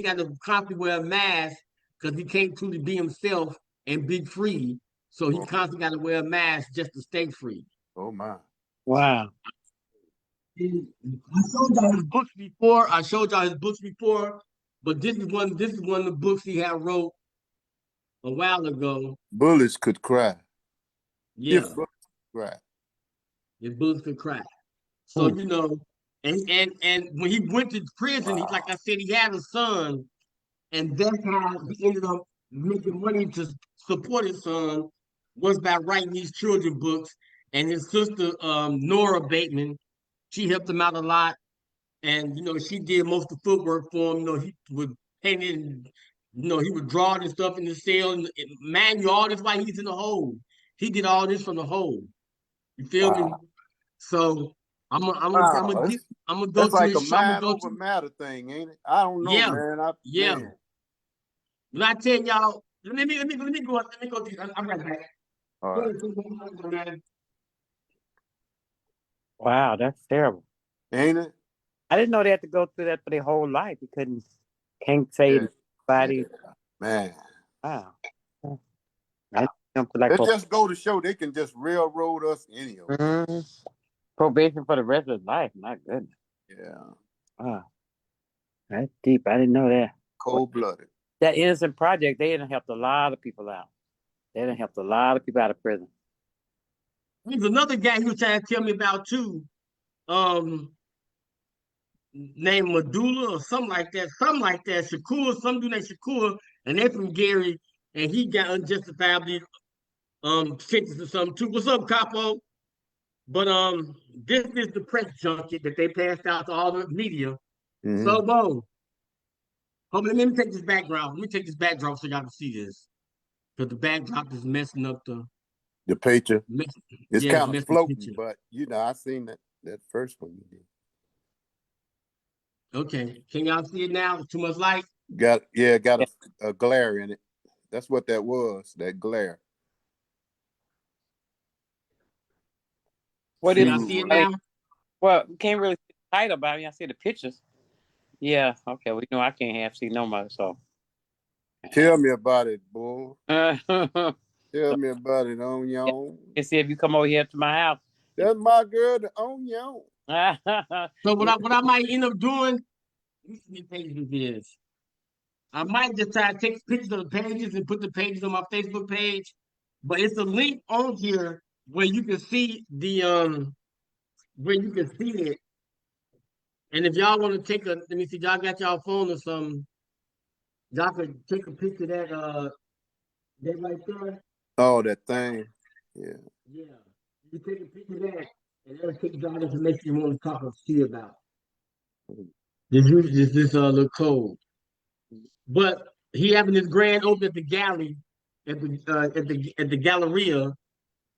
got to constantly wear a mask because he can't truly be himself and be free. So he constantly got to wear a mask just to stay free. Oh my. Wow. I showed y'all his books before. But this is one of the books he had wrote a while ago. Bullets could cry. Yeah. If bullets could cry. If bullets could cry. So you know, and when he went to prison, he, like I said, he had a son, and that's how he ended up making money to support his son, was by writing these children books. And his sister, Nora Bateman, she helped him out a lot. And, you know, she did most of the footwork for him. You know, he would paint it, and, you know, he would draw this stuff in the cell. And man, you all this while he's in the hole. He did all this from the hole. You feel me? So I'm gonna go that's to like his a show. mind over matter thing, ain't it? I don't know, man. Man. When I tell y'all, let me go. I'm right back. All right. Wow, that's terrible. Ain't it? I didn't know they had to go through that for their whole life. You can't say anybody. Man. Wow. They just go to show they can just railroad us anyhow. Probation for the rest of his life. My goodness. Yeah. Wow. That's deep. I didn't know that. Cold-blooded. That Innocent Project, they done helped a lot of people out. They done helped a lot of people out of prison. There's another guy he was trying to tell me about too. Named Medulla or something like that. Shakur, some dude named Shakur, and they're from Gary, and he got unjustifiably sentenced or something too. What's up, Capo? But this is the press junket that they passed out to all the media. So Bo, let me take this background. Let me take this backdrop so y'all can see this. Because the backdrop is messing up the picture. It's kind of floating, but you know, I seen that first one you did. Okay. Can y'all see it now? Too much light? Got a glare in it. That's what that was, that glare. What Can is y'all Shoot, see it man. now? well, can't really see the title, but I mean I see the pictures. Yeah, okay. Well, I can't have see no more, so Tell me about it, boy. and Tell me about it, Onion. see if you come over here to my house. That's my girl, the Onion. So what I might end up doing, let me see what page this is. I might just try to take pictures of the pages and put the pages on my Facebook page. But it's a link on here where you can see where you can see it. And if y'all want to take a, let me see, y'all got y'all phone or something, y'all can take a picture of that right there. Oh, that thing. Yeah. Yeah. You take a picture of that, and that'll take y'all the information you want to talk or see about. This little code. But he having this grand open at the gallery, at the Galleria.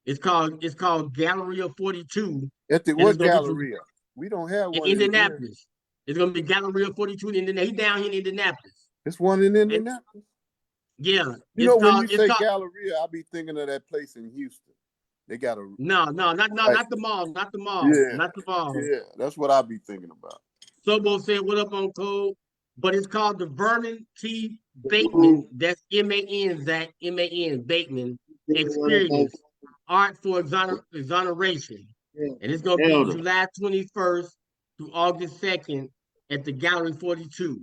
It's called Galleria 42, At the and it's what gonna be from Galleria? We don't have in one in here. Indianapolis. It's gonna be Galleria 42 in Indianapolis. He's down here in Indianapolis. It's one in And Indianapolis. yeah, You know, when you it's say called Galleria, I be thinking of that place in Houston. They got a no, like, not the mall, not the mall, yeah, not the mall. yeah. That's what I be thinking about. Sobo said, "What up on code?" But it's called the Vernon T. Bateman. That's M-A-N, Zach, M-A-N, Bateman Experience, Art for Exoneration. And it's going to be Elder. July 21st to August 2nd at the Gallery 42.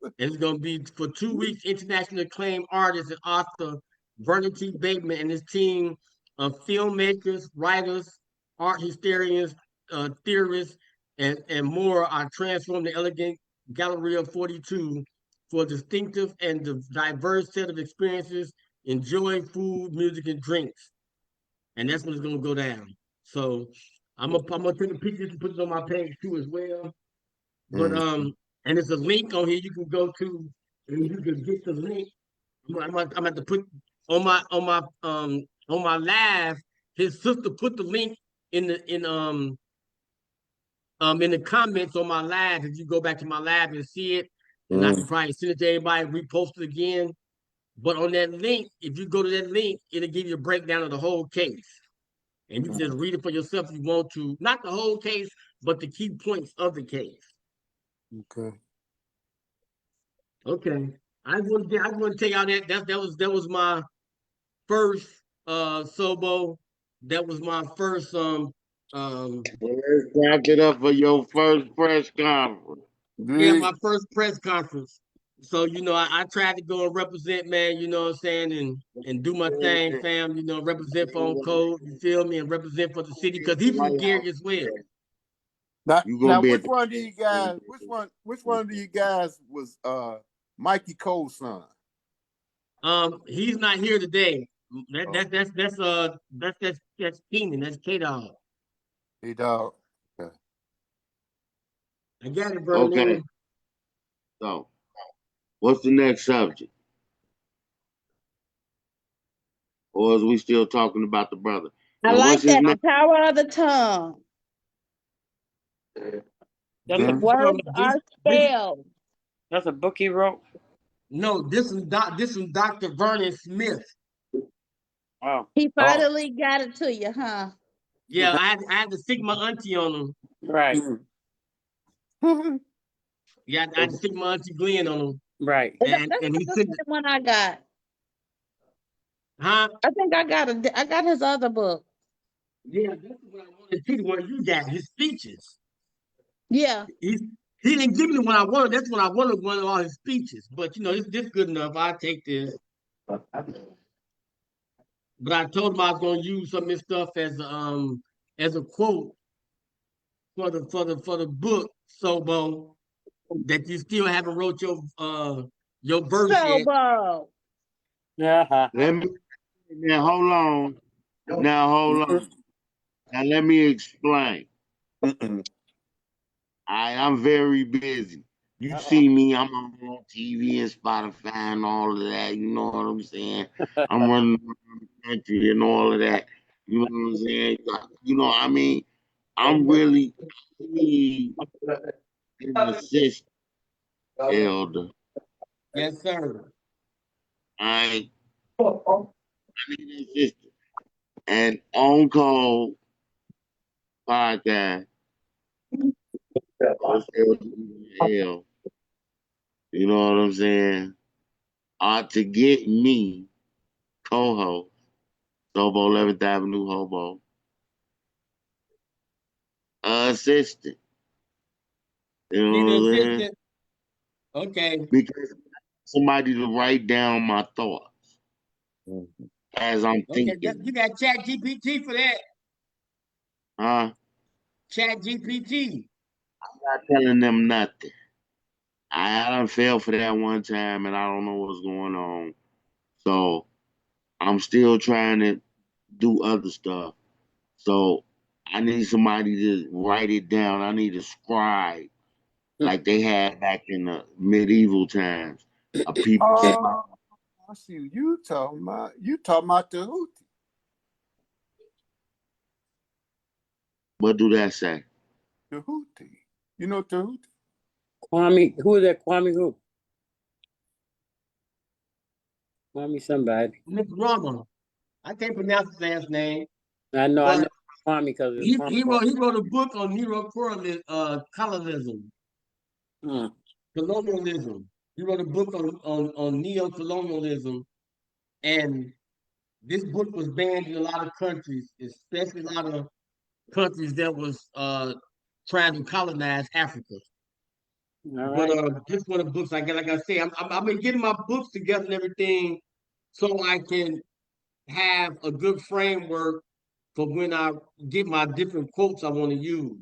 And it's going to be for 2 weeks. Internationally acclaimed artist and author Vernon T. Bateman and his team of filmmakers, writers, art historians, theorists, and more are transformed the elegant Galleria 42 for a distinctive and diverse set of experiences, enjoy food, music, and drinks. And that's what it's going to go down. So I'm gonna take a picture and put it on my page too as well. But and there's a link on here you can go to, and you can get the link. I'm at to put on my live. His sister put the link in the comments on my live. If you go back to my live and see it, and I can probably send it to everybody, repost it again. But on that link, if you go to that link, it'll give you a breakdown of the whole case. And you can just read it for yourself if you want to. Not the whole case, but the key points of the case. Okay. Okay. I just want to take out that was my first Sobo. That was my first Let's back it up for your first press conference. yeah, Good. my first press conference. So, I tried to go and represent, man, you know what I'm saying, and do my thing, fam, represent for on code, you feel me, and represent for the city, because he from Gary as well. You gonna Now be which at one of these guys, which one of these guys was Mikey Cole's son? He's not here today. That's Keenan, that's K-Dog. Hey dog. Okay. I got it, okay. Berlin. So, what's the next subject? Or is we still talking about the brother? I Now, like what's his that. name? The power of the tongue. That's a Words are spelled. that's a book he wrote. No, this is Dr. Vernon Smith. Oh, He finally got it to you, huh? Yeah, I had to stick my auntie on him. right, Yeah, I had to stick my auntie Glenn on him. right. That's And he the said, same one I got. huh? I think I got his other book. Yeah, that's what I wanted to see, what you got, his speeches. Yeah. He didn't give me what I wanted. That's what I wanted, one of all his speeches. But this good enough. I'll take this. But I told him I was gonna use some of his stuff as a quote for the book, Sobo, that you still haven't wrote your verse yet. Sobo. Yeah. Let me now hold on. Now hold on. Now let me explain. I'm very busy. You see me, I'm on TV and Spotify and all of that. You know what I'm saying? I'm running around the country and all of that. You know what I'm saying? You know, I mean, I'm really need an assistant, elder. Yes, sir. I need an assistant. And on call, podcast. What's hell? You know what I'm saying? To get me co-host, Sobo 11th Avenue Hobo, assistant. You know Need what an I'm saying? assistant? Okay. Because somebody to write down my thoughts as I'm Okay. thinking. You got Chat GPT for that. Huh? Chat GPT. I'm not telling them nothing. I done failed for that one time and I don't know what's going on. So I'm still trying to do other stuff. So I need somebody to write it down. I need a scribe like they had back in the medieval times. A people. Oh, I see you talking about. You talking about Tahuti. What do that say? Tahuti. You know Tahuti? Kwame, who is that? Kwame who? Kwame somebody. Miss Rama. I can't pronounce his last name. I know But Kwame because it's he Kwame. wrote a book on colonialism, Hmm. colonialism. He wrote a book on neo-colonialism, and this book was banned in a lot of countries, especially a lot of countries that was trying to colonize Africa. All But right. this one of the books I got, like I say, I've been getting my books together and everything, so I can have a good framework for when I get my different quotes I want to use.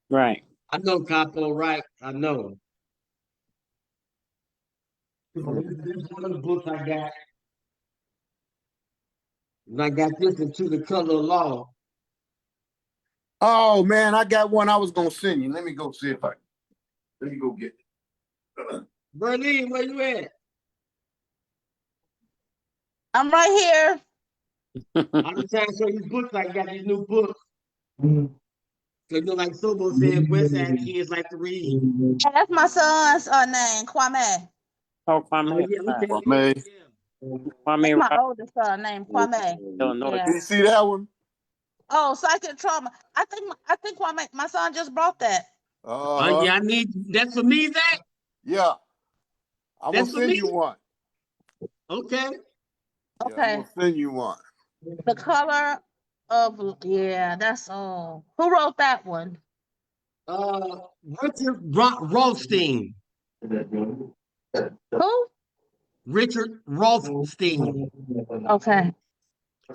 Right. I know, Capo, right? I know. This is one of the books I got. And I got this one too, The Color of Law. Oh man, I got one I was gonna send you. Let me go see if I. Let me go get it. Berlin, where you at? I'm right here. I'm just trying to show you books. I got these new books. So you know, like Sobo said, West Side kids like to read. That's my son's name, Kwame. Oh, Oh Kwame. yeah, okay. Well, man, That's Kwame my Rob, oldest son named Kwame. Illinois. Yeah. you see that one? Oh, psychic trauma. I think Kwame, my son just brought that. Yeah, I need that's for me, Zach. Yeah, I'm gonna That's for send me. you one. Okay. Yeah, I'm Okay. gonna send you one. The Color of, yeah, that's all. Who wrote that one? Richard Rothstein. Who? Richard Rothstein. Okay.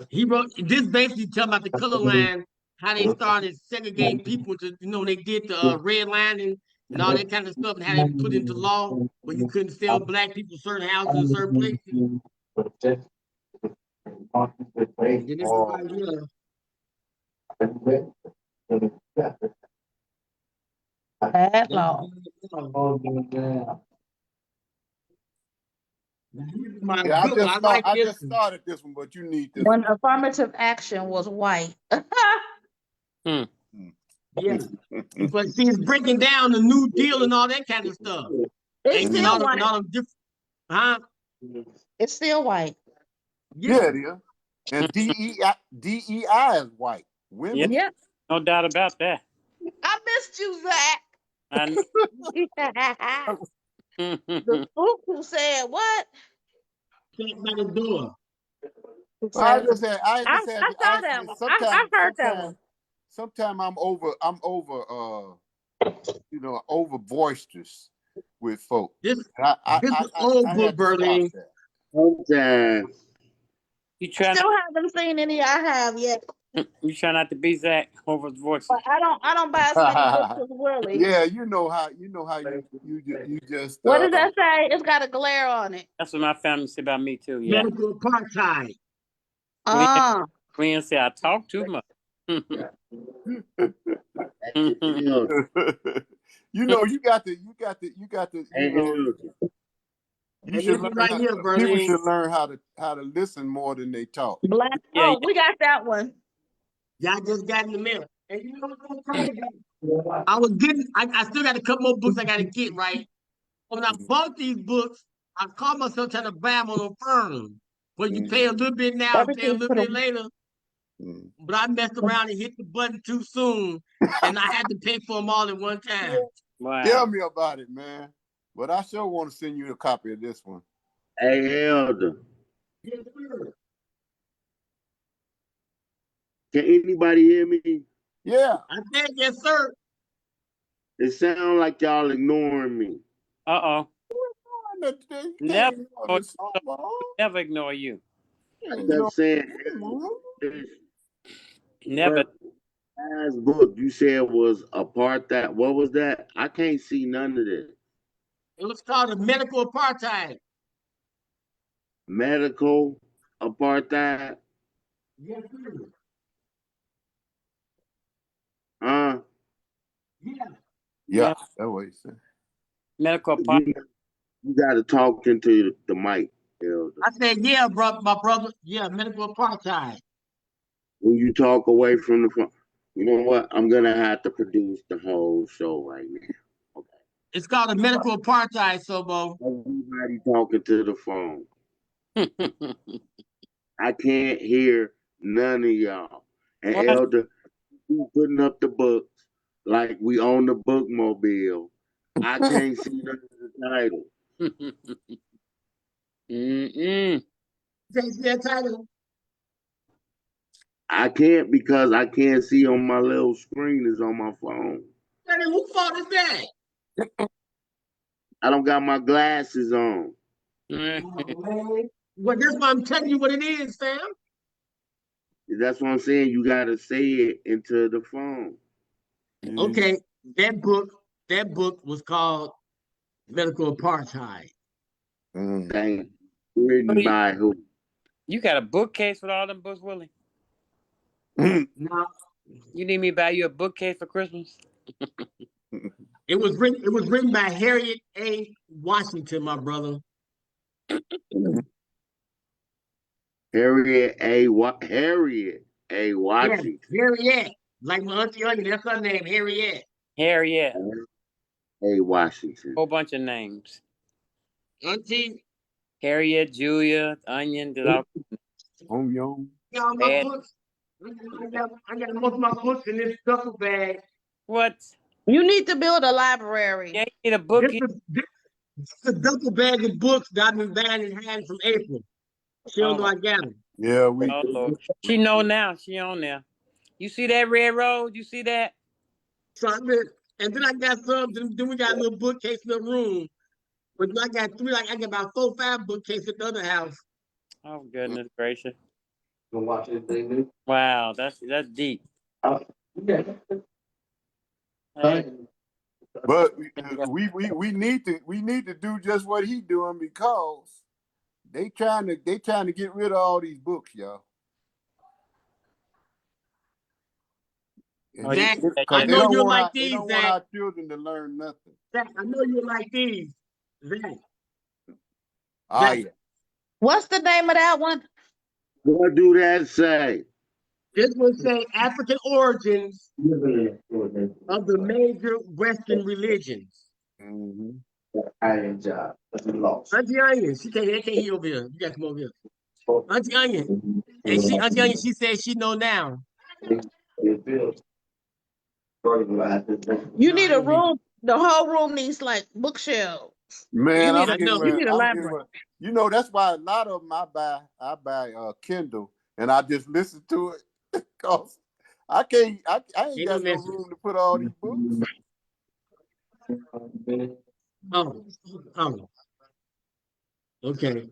He wrote this basically telling about the color line, how they started segregating people to, they did the red line and all that kind of stuff, and how they put into law where you couldn't sell black people certain houses in certain places. And then this is right here. Bad law. Yeah, I like I this just one. started this one, but you need this. When affirmative action was white. Yeah. But see, it's breaking down the New Deal and all that kind of stuff. It's And still all white. the different, huh? It's still white. Yeah, it is. And DEI is white. Women. Yeah. Yep. No doubt about that. I missed you, Zach. I know. The spook who said what? Can't by the door. Who I said- just had, I saw that one. I heard that one. Sometimes I'm over, over boisterous with folk. This This is old book, Berlin. Sometimes. You try Still haven't seen any I have yet. you try not to be Zach over his voice. But I don't buy as many books as Willie. Yeah, you know how you just. What does that say? It's got a glare on it. That's what my family said about me too. Yeah. Medical apartheid. Glenn said I talk too much. You got to. You should learn right here, people Berlin. should learn how to listen more than they talk. Black. Yeah, Oh, we got that one. Y'all just got in the mail. And you know what's crazy? I still got a couple more books I got to get, right? When I bought these books, I called myself trying to buy them on a firm. Where you pay a little bit now, pay a Everything's little for bit the later. but I messed around and hit the button too soon, and I had to pay for them all at one time. Wow. Tell me about it, man. But I sure want to send you a copy of this one. Hey, Elder, Yes, sir. can anybody hear me? Yeah. I said yes, sir. It sounds like y'all ignoring me. Uh-oh. Never, Never. never ignore you. I kept saying, Never. last book you said was apartheid. What was that? I can't see none of this. It was called a medical apartheid. Medical apartheid. Yes, sir. Huh? Yeah. Yeah, that's what he said. Medical part. You got to talk into the mic, Elder. I said, yeah, bro, my brother. Yeah, medical apartheid. When you talk away from the phone, you know what? I'm gonna have to produce the whole show right now. Okay. It's called a medical apartheid, Sobo. Everybody talking to the phone. I can't hear none of y'all. And What? Elder, you putting up the books like we own the bookmobile. I can't see none of the title. Mm-mm. Take that title. I can't because I can't see on my little screen. It's on my phone. Hey, whose fault is that? I don't got my glasses on. Well, that's why I'm telling you what it is, Sam. That's what I'm saying. You gotta say it into the phone. Okay, that book was called Medical Apartheid. Thank you. Written by who? You got a bookcase with all them books, Willie? Now, You need me to buy you a bookcase for Christmas? it was written by Harriet A. Washington, my brother. Harriet A. Washington. Yeah, Harriet. Like my auntie Onion, that's her name, Harriet. Harriet. A. Washington. Whole bunch of names. Auntie. Harriet, Julia, Onion, did all. Got all my books. I got most of my books in this duffel bag. What? You need to build a library. Yeah, you need a book. This is a duffel bag of books that I've been buying in hand from April. She don't know I got them. Yeah, Oh, Lord. She know now. She on there. You see that red road? You see that? So and then I got some. Then we got a little bookcase in the room. But I got three. I got about 4 or 5 bookcases at the other house. Oh, goodness gracious. Wow, that's deep. Hey. But we need to do just what he doing because they trying to get rid of all these books, y'all. Zach, I I know you're like these, They don't want Zach. our children to learn nothing. Zach, I know you're like these, Zach. Yeah. What's the name of that one? What do that say? This one say African origins of the major Western religions. Auntie Onion, they can't hear over here. You got to come over here. Auntie Onion, and Auntie Onion, she said she know now. You need a room. The whole room needs like bookshelves. Man, you need a library. You know, that's why a lot of them I buy Kindle and I just listen to it because I ain't got no room to put all these books. Oh. Okay.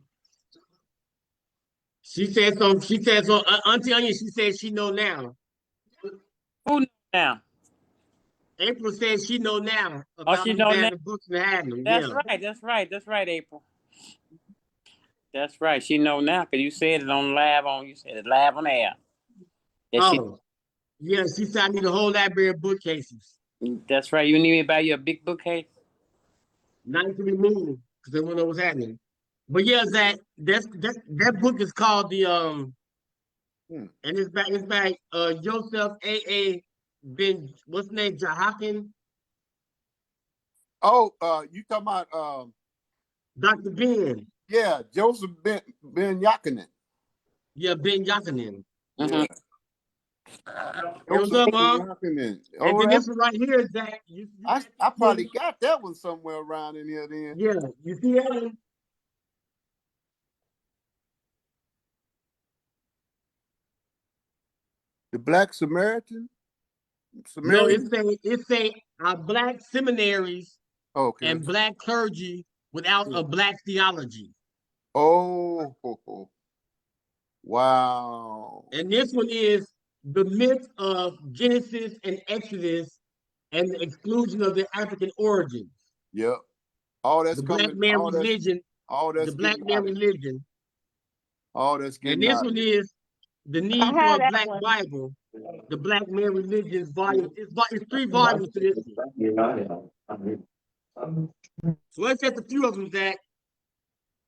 She said so. Auntie Onion, she said she know now. Who know now? April says she know now about she know now? the books and having them. That's right, April. That's right. She know now because you said it on live you said it live on air. Yeah, she said I need a whole library of bookcases. That's right. You need me to buy you a big bookcase? Not to be moved because they won't know what's happening. But yeah, Zach, that book is called the and it's by Joseph A. Ben, what's his name? Jahakin? Oh, you talking about Dr. Ben. Yeah, Joseph Ben Yakinen. Yeah, Ben Yakinen. Yeah. Hey, what's up, Mom? Rocking it. And Oh, then that's, this one right here is that I probably got that one somewhere around in here then. yeah, you see that one? The Black Samaritan? No, Samaritan? it's a black seminaries Okay. and black clergy without a black theology. Oh, wow. And this one is the myth of Genesis and Exodus and the exclusion of the African origins. Yep. All that's The black coming, man all that's religion, the black getting man out. religion. All that's And getting this out. one is the I need for had a that black one. Bible, the black man religion volume. It's 3 volumes to this one. So let's just a few of them that,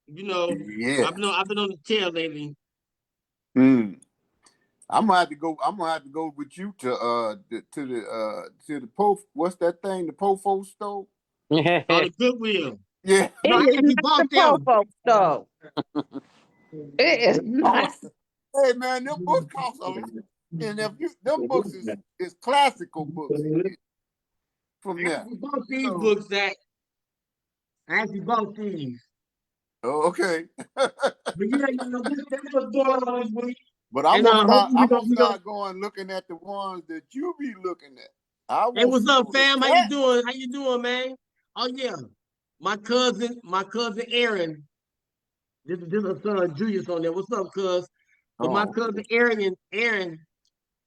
you know, Yeah. I've been on the tail lately. I'm gonna have to go with you to the what's that thing? The Pofo store? On the Goodwill. Yeah. No, I It is actually not bought the them. Popo stove. It is not. Hey man, them books cost a lot. And if you them books is classical books from I there. actually bought these So- books that I actually bought these. Oh, okay. But yeah, you know, that's what's going on this week. But I'm And gonna hopefully we start going looking at the ones that you be looking at. I Hey, want what's some up, of the fam? How you cat. doing? How you doing, man? Oh yeah, my cousin Aaron. This is her son Julius on there. What's up, cuz? But my Oh, cousin Aaron,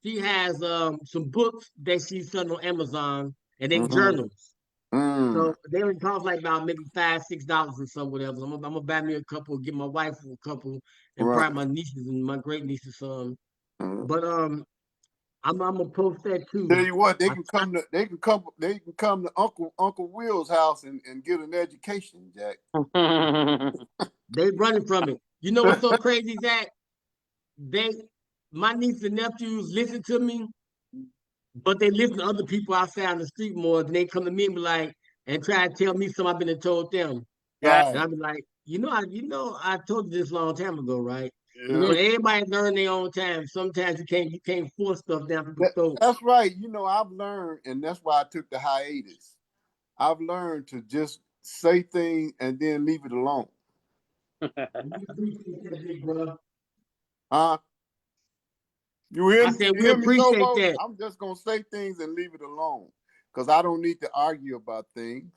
she has some books that she's selling on Amazon, and they journals. So they only cost like about maybe $5-6 or something, whatever. I'm gonna buy me a couple, get my wife a couple, and right. probably my nieces and my great nieces some. Mm. But I'm gonna post that too. Tell you what, they I- can come to Uncle Will's house and get an education, Jack. They running from it. You know what's so crazy, Zach? My niece and nephews listen to me, but they listen to other people outside on the street more than they come to me and be like, and try to tell me something I've been told them. Yeah. And I'll be like, I told you this a long time ago, right? Yeah. Everybody learn their own time. Sometimes you can't force stuff down people's throats. That's right. You know, I've learned, and that's why I took the hiatus. I've learned to just say things and then leave it alone. You hear I me? said, You we hear me, appreciate Sobo? that. I'm just gonna say things and leave it alone because I don't need to argue about things.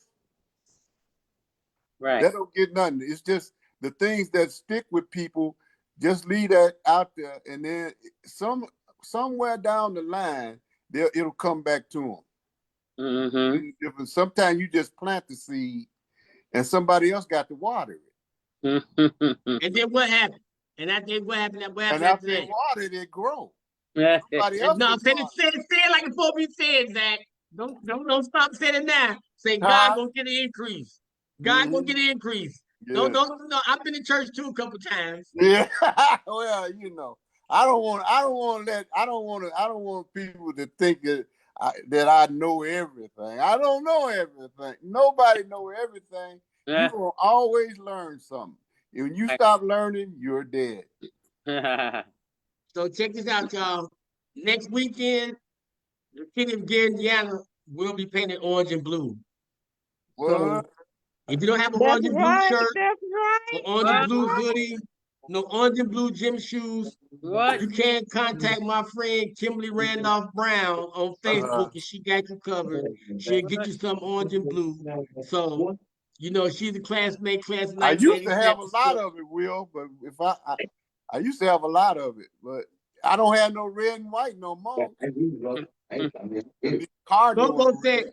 Right. That don't get nothing. It's just the things that stick with people. Just leave that out there, and then somewhere down the line, it'll come back to them. Mm-hmm. Sometimes you just plant the seed, and somebody else got to water it. And then what happened? And after what happened? And after they water it, it grows. Somebody else No, can say water it like before we said, Zach. Don't stop saying it now. Say it. God gonna get an increase. God gonna Mhm. get an increase. Yeah. No. I've been to church too a couple times. Yeah. Well, you know, I don't want people to think that I know everything. I don't know everything. Nobody know everything. Yeah. You will always learn something. When you stop learning, you're dead. So check this out, y'all. Next weekend, the city of Gary, Indiana will be painted orange and blue. So What? if you don't have an That's orange and blue right. shirt, That's an right. orange and What? blue hoodie, no orange and blue gym shoes, What? you can contact my friend Kimberly Randolph Brown on Facebook, and she got you covered. She'll get you some orange and blue. So, she's a classmate, class of I used to 1987. have a lot of it, Will, but if I used to have a lot of it, but I don't have no red and white no more. Someone said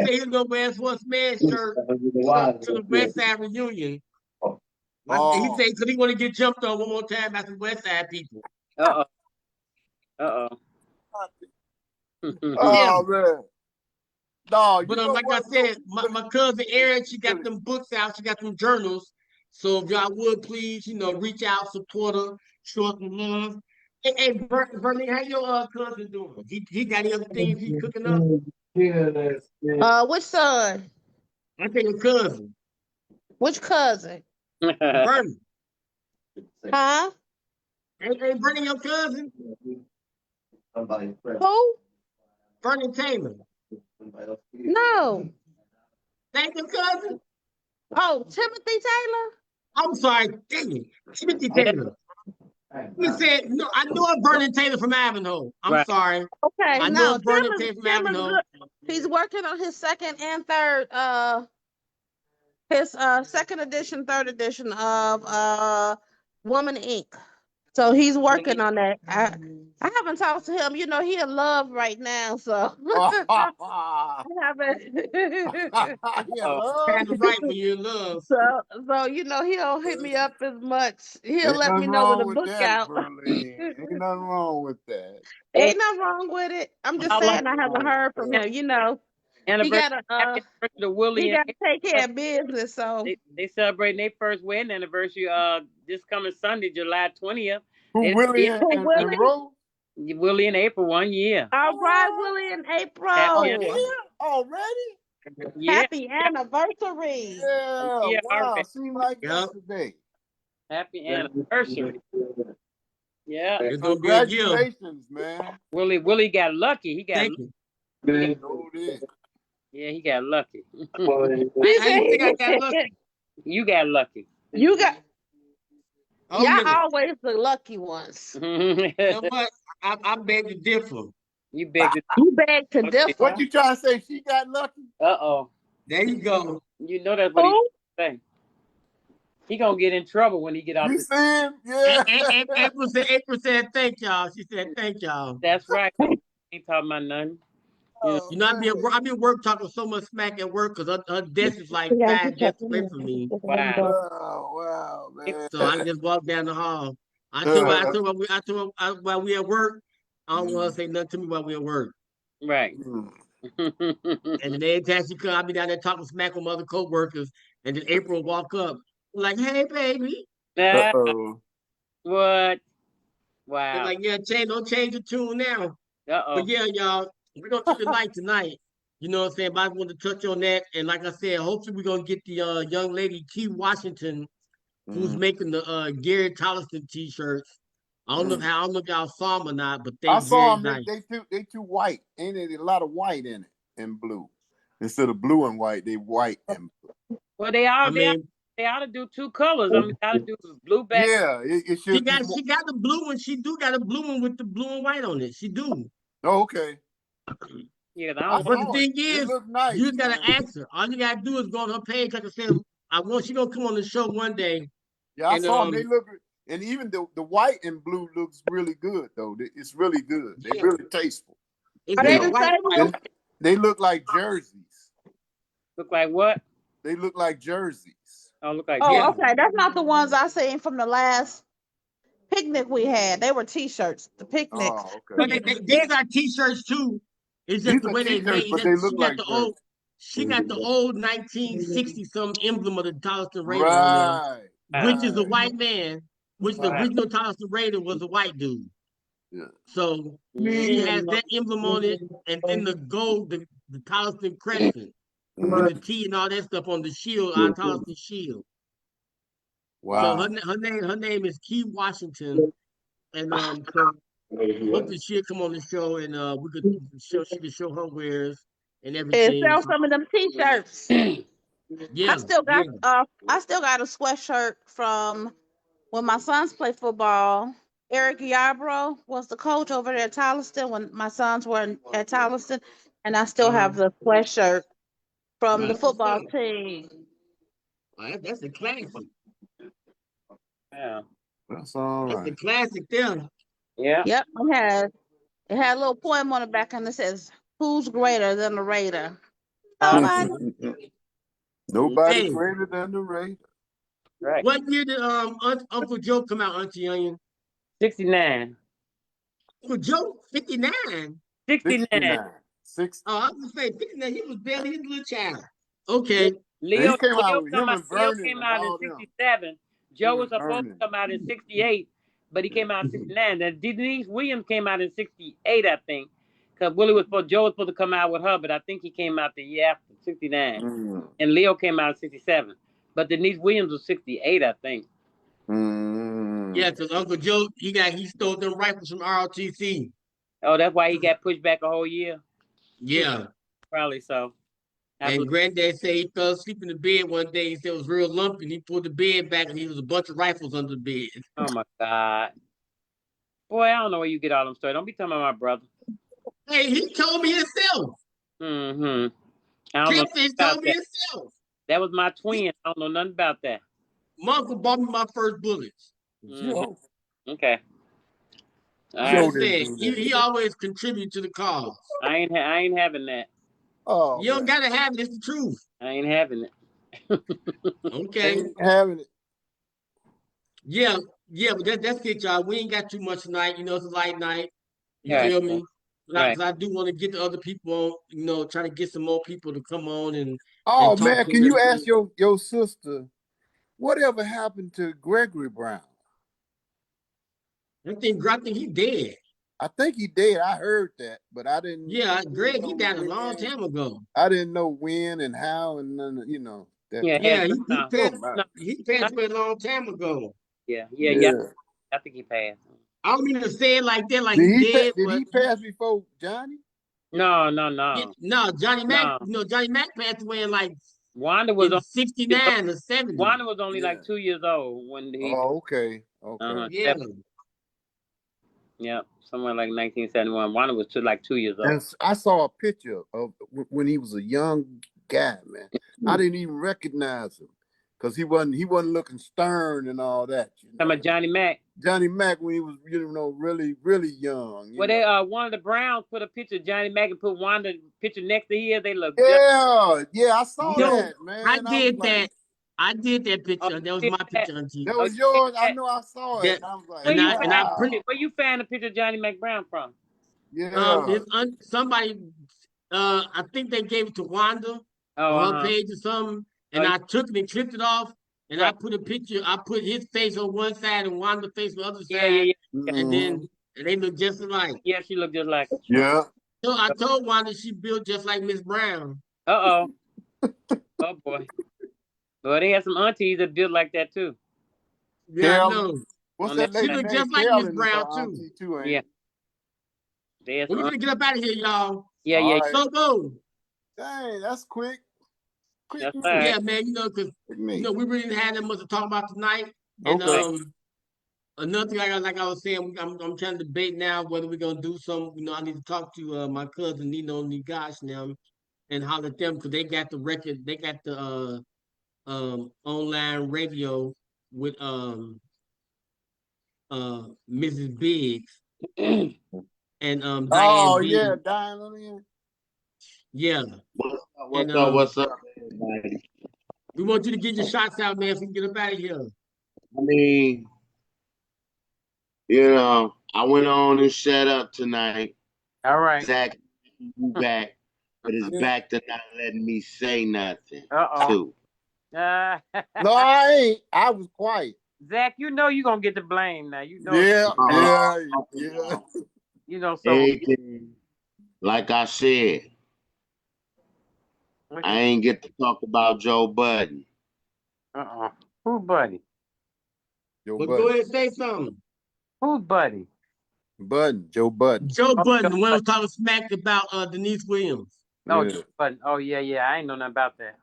he's gonna wear his one man shirt to the West Side reunion. He said because he want to get jumped on one more time by some West Side people. Uh-oh. Uh-oh. Oh man. No, But like I said, my cousin Erin, she got them books out, she got them journals. So if y'all would please, reach out, support her, show some love. Hey, Bernie, how your cousin doing? He got any other things he's cooking up? Which son? I think a cousin. Which cousin? Bernie. Huh? Hey, Bernie, your cousin? Who? Vernon Taylor. No. Thank you, cousin. Oh, Timothy Taylor? I'm sorry. Dang it. Timothy Taylor. You said, no, I know a Vernon Taylor from Ivanhoe. I'm Right. sorry. Okay, I know no, a Vernon Tim Taylor is, from Tim is Ivanhoe. good. He's working on his second and third, his second edition, third edition of Woman Inc. So he's working on that. I haven't talked to him. You know, he in love right now, so I haven't. Yeah, Oh, love. Kind of right when you're in love. So you know, he don't hit me up as much. He'll Ain't let me nothing know when the wrong with book that, out. Berlin. Ain't nothing wrong with that. Ain't nothing wrong with it. I'm just how long? saying I haven't heard from him. You know, he Anniversary, gotta happy anniversary to Willie he and gotta take care of business. So they celebrating their first wedding anniversary this coming Sunday, July 20th. Who They Willie who and Willie? Rose? Willie in April 1 year. All right, Oh, Willie in a Happy April. year already? yeah, Happy anniversary. Yeah, yeah, wow. already. Seemed like Yep. yesterday. Happy anniversary. Yeah. It's gonna be a gift. Congratulations, man. Willie got lucky. He got Thank you. So did. yeah, he got lucky. He I didn't think I got said, lucky. You got lucky. you got Oh, y'all minute. always the lucky ones. You know what? I beg to differ. You begged it. You beg to differ. What you trying to say? She got lucky? Uh-oh. There you go. You know that's what he Who? say. He gonna get in trouble when he get out You the saying? Yeah. April said thank y'all. She said thank y'all. That's right. Ain't talking about nothing. You know, Oh, You know, man. I be at work talking so much smack at work because her desk is like Yeah, 5 desks away from me. wow. Wow, man. So I just walk down the hall. I told her while we at work, I don't want her to say nothing to me while we at work. Right. Mm. And then every time she come, I be down there talking smack with my other coworkers. And then April walk up like, "Hey, baby." Ah, Uh-oh. what? They're Wow. like, "Yeah, don't change the tune now." Uh-oh. But yeah, y'all, we're gonna keep it light tonight. You know what I'm saying? But I want to touch on that. And like I said, hopefully we're gonna get the young lady T. Washington, who's making the Gary Tolliston t-shirts. I don't know if y'all saw them or not, but they I saw very them. nice. They too white. Ain't it a lot of white in it and blue? Instead of blue and white, they white and blue. Well, they I ought mean, to do two colors. I mean, they ought to do blue back. Yeah, it she should be got more. the blue one. She do got a blue one with the blue and white on it. She do. Oh, okay. Yeah, I I don't But the saw thing it. It is, looked nice. you gotta Man. ask her. All you gotta do is go on her page. Like I said, I want she gonna come on the show one day. Yeah, I And, saw them. They look, and even the white and blue looks really good though. It's really good. They're Yeah. really tasteful. It's Are they just the white. same ones? And they look like jerseys. look like what? They look like jerseys. Oh, look like Oh, Yeah. okay. That's not the ones I seen from the last picnic we had. They were t-shirts. The picnic. Oh, But okay. these are t-shirts too. It's just These the are way they made t-shirts, it. but they look She got like the jerseys. old. She got the old 1960 some emblem of the Tolliston Raider on there, Right. which is a white man. Which the Wow. original Tolliston Raider was a white dude. Yeah. So she has that emblem on it, and then the gold, the Tolliston crescent with the T and all that stuff on the shield, our Tolliston shield. Wow. So her name is Key Washington, and so hopefully she'll come on the show and she can show her wares and And everything. sell some of them t-shirts. Yeah, I still got a sweatshirt from when my sons played football. Eric Yarbrough was the coach over there at Tolliston when my sons were at Tolliston, and I still have the sweatshirt from the football team. That's a classic. Yeah. That's all That's a right. classic there. Yeah. Yep, it had a little poem on the back, and it says, "Who's greater than the Raider?" Nobody. Nobody Hey. greater than the Raiders. Right. What year did Uncle Joe come out, Auntie Onion? 69. Uncle Joe, 59. 69. 69. Oh, I was gonna say 59. He was barely his little child. Okay. Leo He came out with him and Vernon came and out in all them. 67. Joe Him was and supposed to Vernon. come out in 68, but he came out in 69. Then Denise Williams came out in 68, I think. Because Joe was supposed to come out with her, but I think he came out the year after, 69. Mm. And Leo came out in 67. But Denise Williams was 68, I think. Mm. Yeah, because Uncle Joe, he stole them rifles from ROTC. Oh, that's why he got pushed back a whole year. Yeah. Probably so. And Granddad said he fell asleep in the bed one day. He said it was real lumpy. And he pulled the bed back and he was a bunch of rifles under the bed. Oh my God. Boy, I don't know where you get all them stories. Don't be talking about my brother. Hey, he told me himself. Mm-hmm. I don't know Catfish about told me that. himself. That was my twin. I don't know nothing about that. My uncle bought me my first bullets. Joe, Okay. All I right. Joe didn't understand. do that. He always contribute to the cause. I ain't having that. Oh, You don't man. gotta have it. It's the truth. I ain't having it. Okay. Ain't having it. Yeah, but that's it, y'all. We ain't got too much tonight. You know, it's a light night. You Right. feel me? Right. Because I do want to get the other people on, you know, try to get some more people to come on and Oh, talk man, to can you everything. ask your sister, whatever happened to Gregory Brown? I think he dead. I think he did. I heard that, but I didn't. Yeah, Greg, he know died a when. long time ago. I didn't know when and how and none of, that. Yeah. Yeah, Had, he passed away a long time ago. yeah. I think he passed. I don't mean to say it like that, like Did he dead, did but he pass before Johnny? No. no, Johnny Mac, No. you know, Johnny Mac passed away in like Wanda was in on 69 or 70. Wanda was only Yeah. like 2 years old when he. Oh, okay. Yeah. Yeah, somewhere like 1971. Wanda was like 2 years old. And I saw a picture of when he was a young guy, man. I didn't even recognize him because he wasn't looking stern and all that. Talking about Johnny Mac. Johnny Mac when he was really really young. Well, they one of the Browns put a picture of Johnny Mac and put Wanda picture next to his. They look. Yeah, I saw No, that, man. I did that. I did that picture. Oh, That was you my did picture, that? Auntie. that Oh, was you yours. did I that? know I saw That- it. And I was like, Where you wow. where you found the picture of Johnny Mac Brown from? Yeah. Somebody, I think they gave it to Wanda Oh, on her page or something, and Oh, I took it and clipped it off, and I right. put a picture. I put his face on one side and Wanda's face on the other Yeah, side, yeah. and then they look just alike. Yeah, she looked just like. Yeah. So I told Wanda she built just like Miss Brown. Oh boy. Well, they had some aunties that built like that too. Yeah, I Carolyn. know. What's On that that She lady looked name? just like Miss Carolyn is Brown her too. auntie too, ain't Yeah. it? They had We're some gonna get up out of here, y'all. Yeah, All yeah. right. So go. Dang, that's quick. Quick That's me. right. Yeah, man. You know, because Quick me. we really didn't have that much to talk about tonight. And Okay. another thing, like I was saying, I'm trying to debate now whether we're gonna do some. You know, I need to talk to my cousin Nino Nigash now and holler at them because they got the record. They got the online radio with Mrs. Biggs and Diane Oh Biggs. yeah, Diane Lillian. Yeah. What's up, everybody? We want you to get your shots out, man, so we can get up out of here. I mean, I went on and set up tonight. All right. Zach, you back, but it's back to not letting me say nothing. Uh-oh. Too. No, I ain't. I was quiet. Zach, you know you're gonna get the blame now. You know. Yeah. You know so. Anything, like I said, I ain't get to talk about Joe Budden. Who buddy? Joe But Budden. go ahead and say something. Who's buddy? Budden. Joe Budden. Joe Budden, the one who was talking smack about Denise Williams. Oh, Yeah. Joe Budden. Oh yeah. I ain't know nothing about that.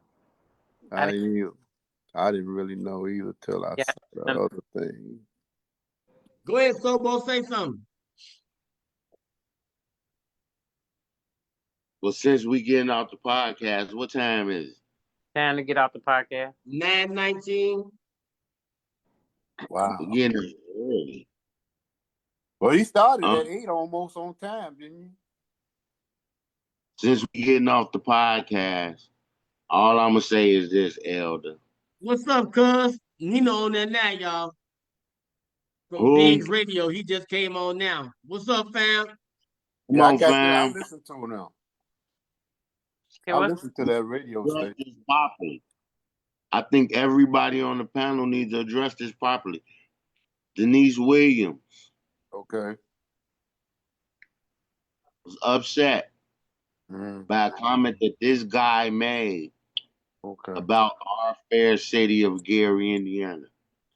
I didn't really know either till I saw the other thing. Go ahead, Sobo, say something. Well, since we getting off the podcast, what time is it? Time to get off the podcast. 9:19. Wow. We're getting early. Well, he started at 8 almost on time, didn't he? Since we getting off the podcast, all I'm gonna say is this, Elder. What's up, cuz? Nino on that now, y'all. From Who? Biggs Radio. He just came on now. What's up, fam? Come on, I fam. listen to him now. Okay, I listen to that radio station. This properly. I think everybody on the panel needs to address this properly. Denise Williams Okay. was upset by a comment that this guy made about our fair city of Gary, Indiana.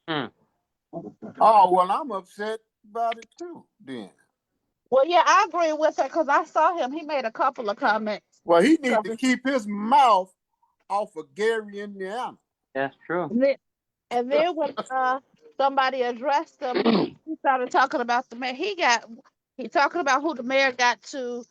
Oh, well, I'm upset about it too, then. Well, yeah, I agree with her because I saw him. He made a couple of comments. Well, he needs to keep his mouth off of Gary, Indiana. That's true. And then when somebody addressed him, he started talking about the mayor. He talking about who the mayor got to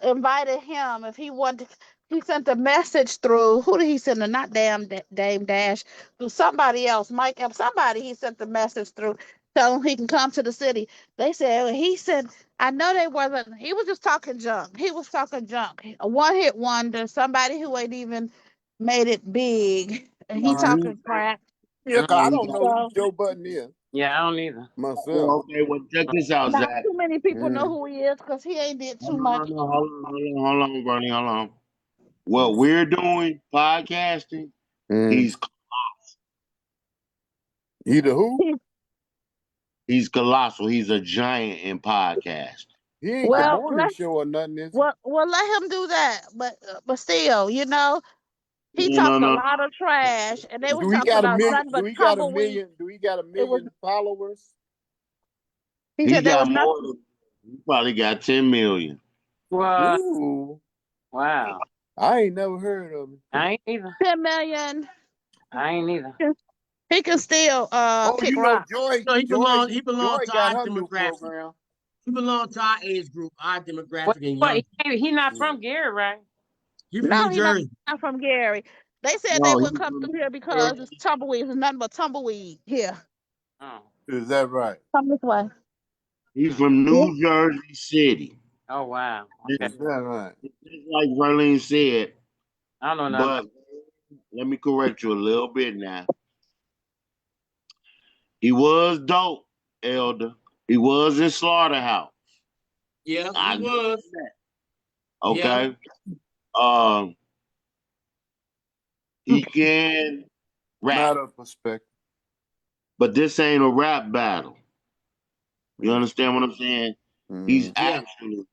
invited him if he wanted. He sent a message through. Who did he send it? Not Dame Dash. Through somebody else, Mike. Somebody he sent the message through. Tell him he can come to the city. They said he said. I know they wasn't. He was just talking junk. He was talking junk. A one-hit wonder. Somebody who ain't even made it big. And he talking crap. Yeah, 'cause I don't know who So Joe Budden is Yeah, I don't either. myself. Okay, well, check this out, not Zach. too many people know Yeah. who he is because he ain't did too No, much. hold on, Bernie, hold on. What we're doing, podcasting, he's Either who? he's colossal. He's a giant in podcast. He ain't the Well, morning show or nothing, is he? well, let him do that. But still, you know, he No, talked a no, lot of trash, and they were Do he talking got a about million? nothing Do but he got a tumbleweed. million? Do he got a It was. million followers? He he said there was got more. nothing. He probably got 10 million. What? Ooh, Wow. I ain't never heard of him. I ain't either. 10 million. I ain't either. He can still Oh, kick you know, rock. Joy, No, he belongs. Joy, He belongs Joy to got our her new demographic. program. He belongs to our age group, our What? demographic, and What? young. He not from Gary, right? He from No, New he not Jersey. from Gary. They said they No, wouldn't he's come from through here because it's tumbleweed. It's nothing but tumbleweed here. Oh. Is that right? Come this way. he's from Yeah. New Jersey City. Oh wow. Okay. Is that right? Just like Verlene said, I don't know nothing. but let me correct you a little bit now. He was dope, Elder. He was in Slaughterhouse. Yeah, I he give was. him that. Yeah. Okay. He can rap, Matter of perspective. but this ain't a rap battle. You understand what I'm saying? He's Yeah. actually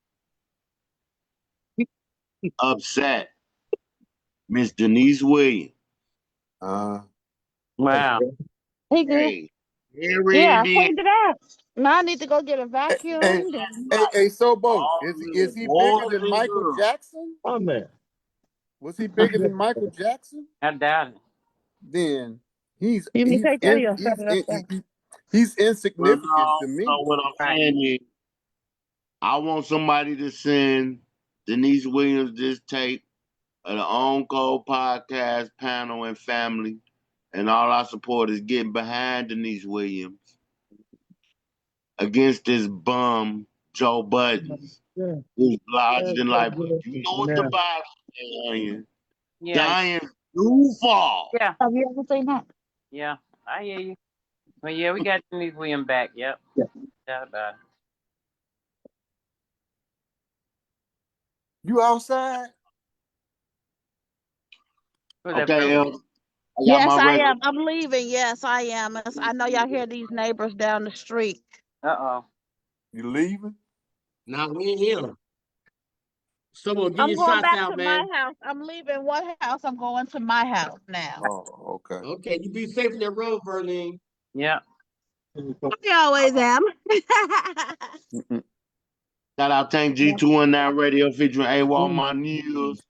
upset Miss Denise Williams. Wow. He good. Hey, Gary, Yeah, I Indiana. cleaned it out. Now I need to go get a Hey, vacuum. hey, Sobo, All is the he bigger boys than and Michael girls. Jackson? Oh man. Was he bigger than Michael Jackson? I doubt it. Then he's You may he's take that or you'll set he's it up there. he's Well, insignificant to no, me. so what I'm Right. saying is, I want somebody to send Denise Williams this tape of the On Code podcast panel and family, and all our supporters getting behind Denise Williams against this bum Joe Budden, who's larger than life. But you know what the Bible says, Onion? Yeah. Giants do fall. Yeah. Have you ever seen that? Yeah. I hear you. Well, yeah, we got Denise Williams back. Yep. Doubt about it. You outside? Who's that, Okay, Phil? Elder. I got Yes, my I regular. am. I'm leaving. Yes, I am. I know y'all hear these neighbors down the street. Uh-oh. You leaving? Now we ain't here. Someone give I'm your going shots back out, to man. my house. I'm leaving one house. I'm going to my house now. Oh, okay. Okay, you be safe in that road, Verlene. Yeah. I always am. Mm-mm. Shout out Tank G219 Radio featuring AWOL My News.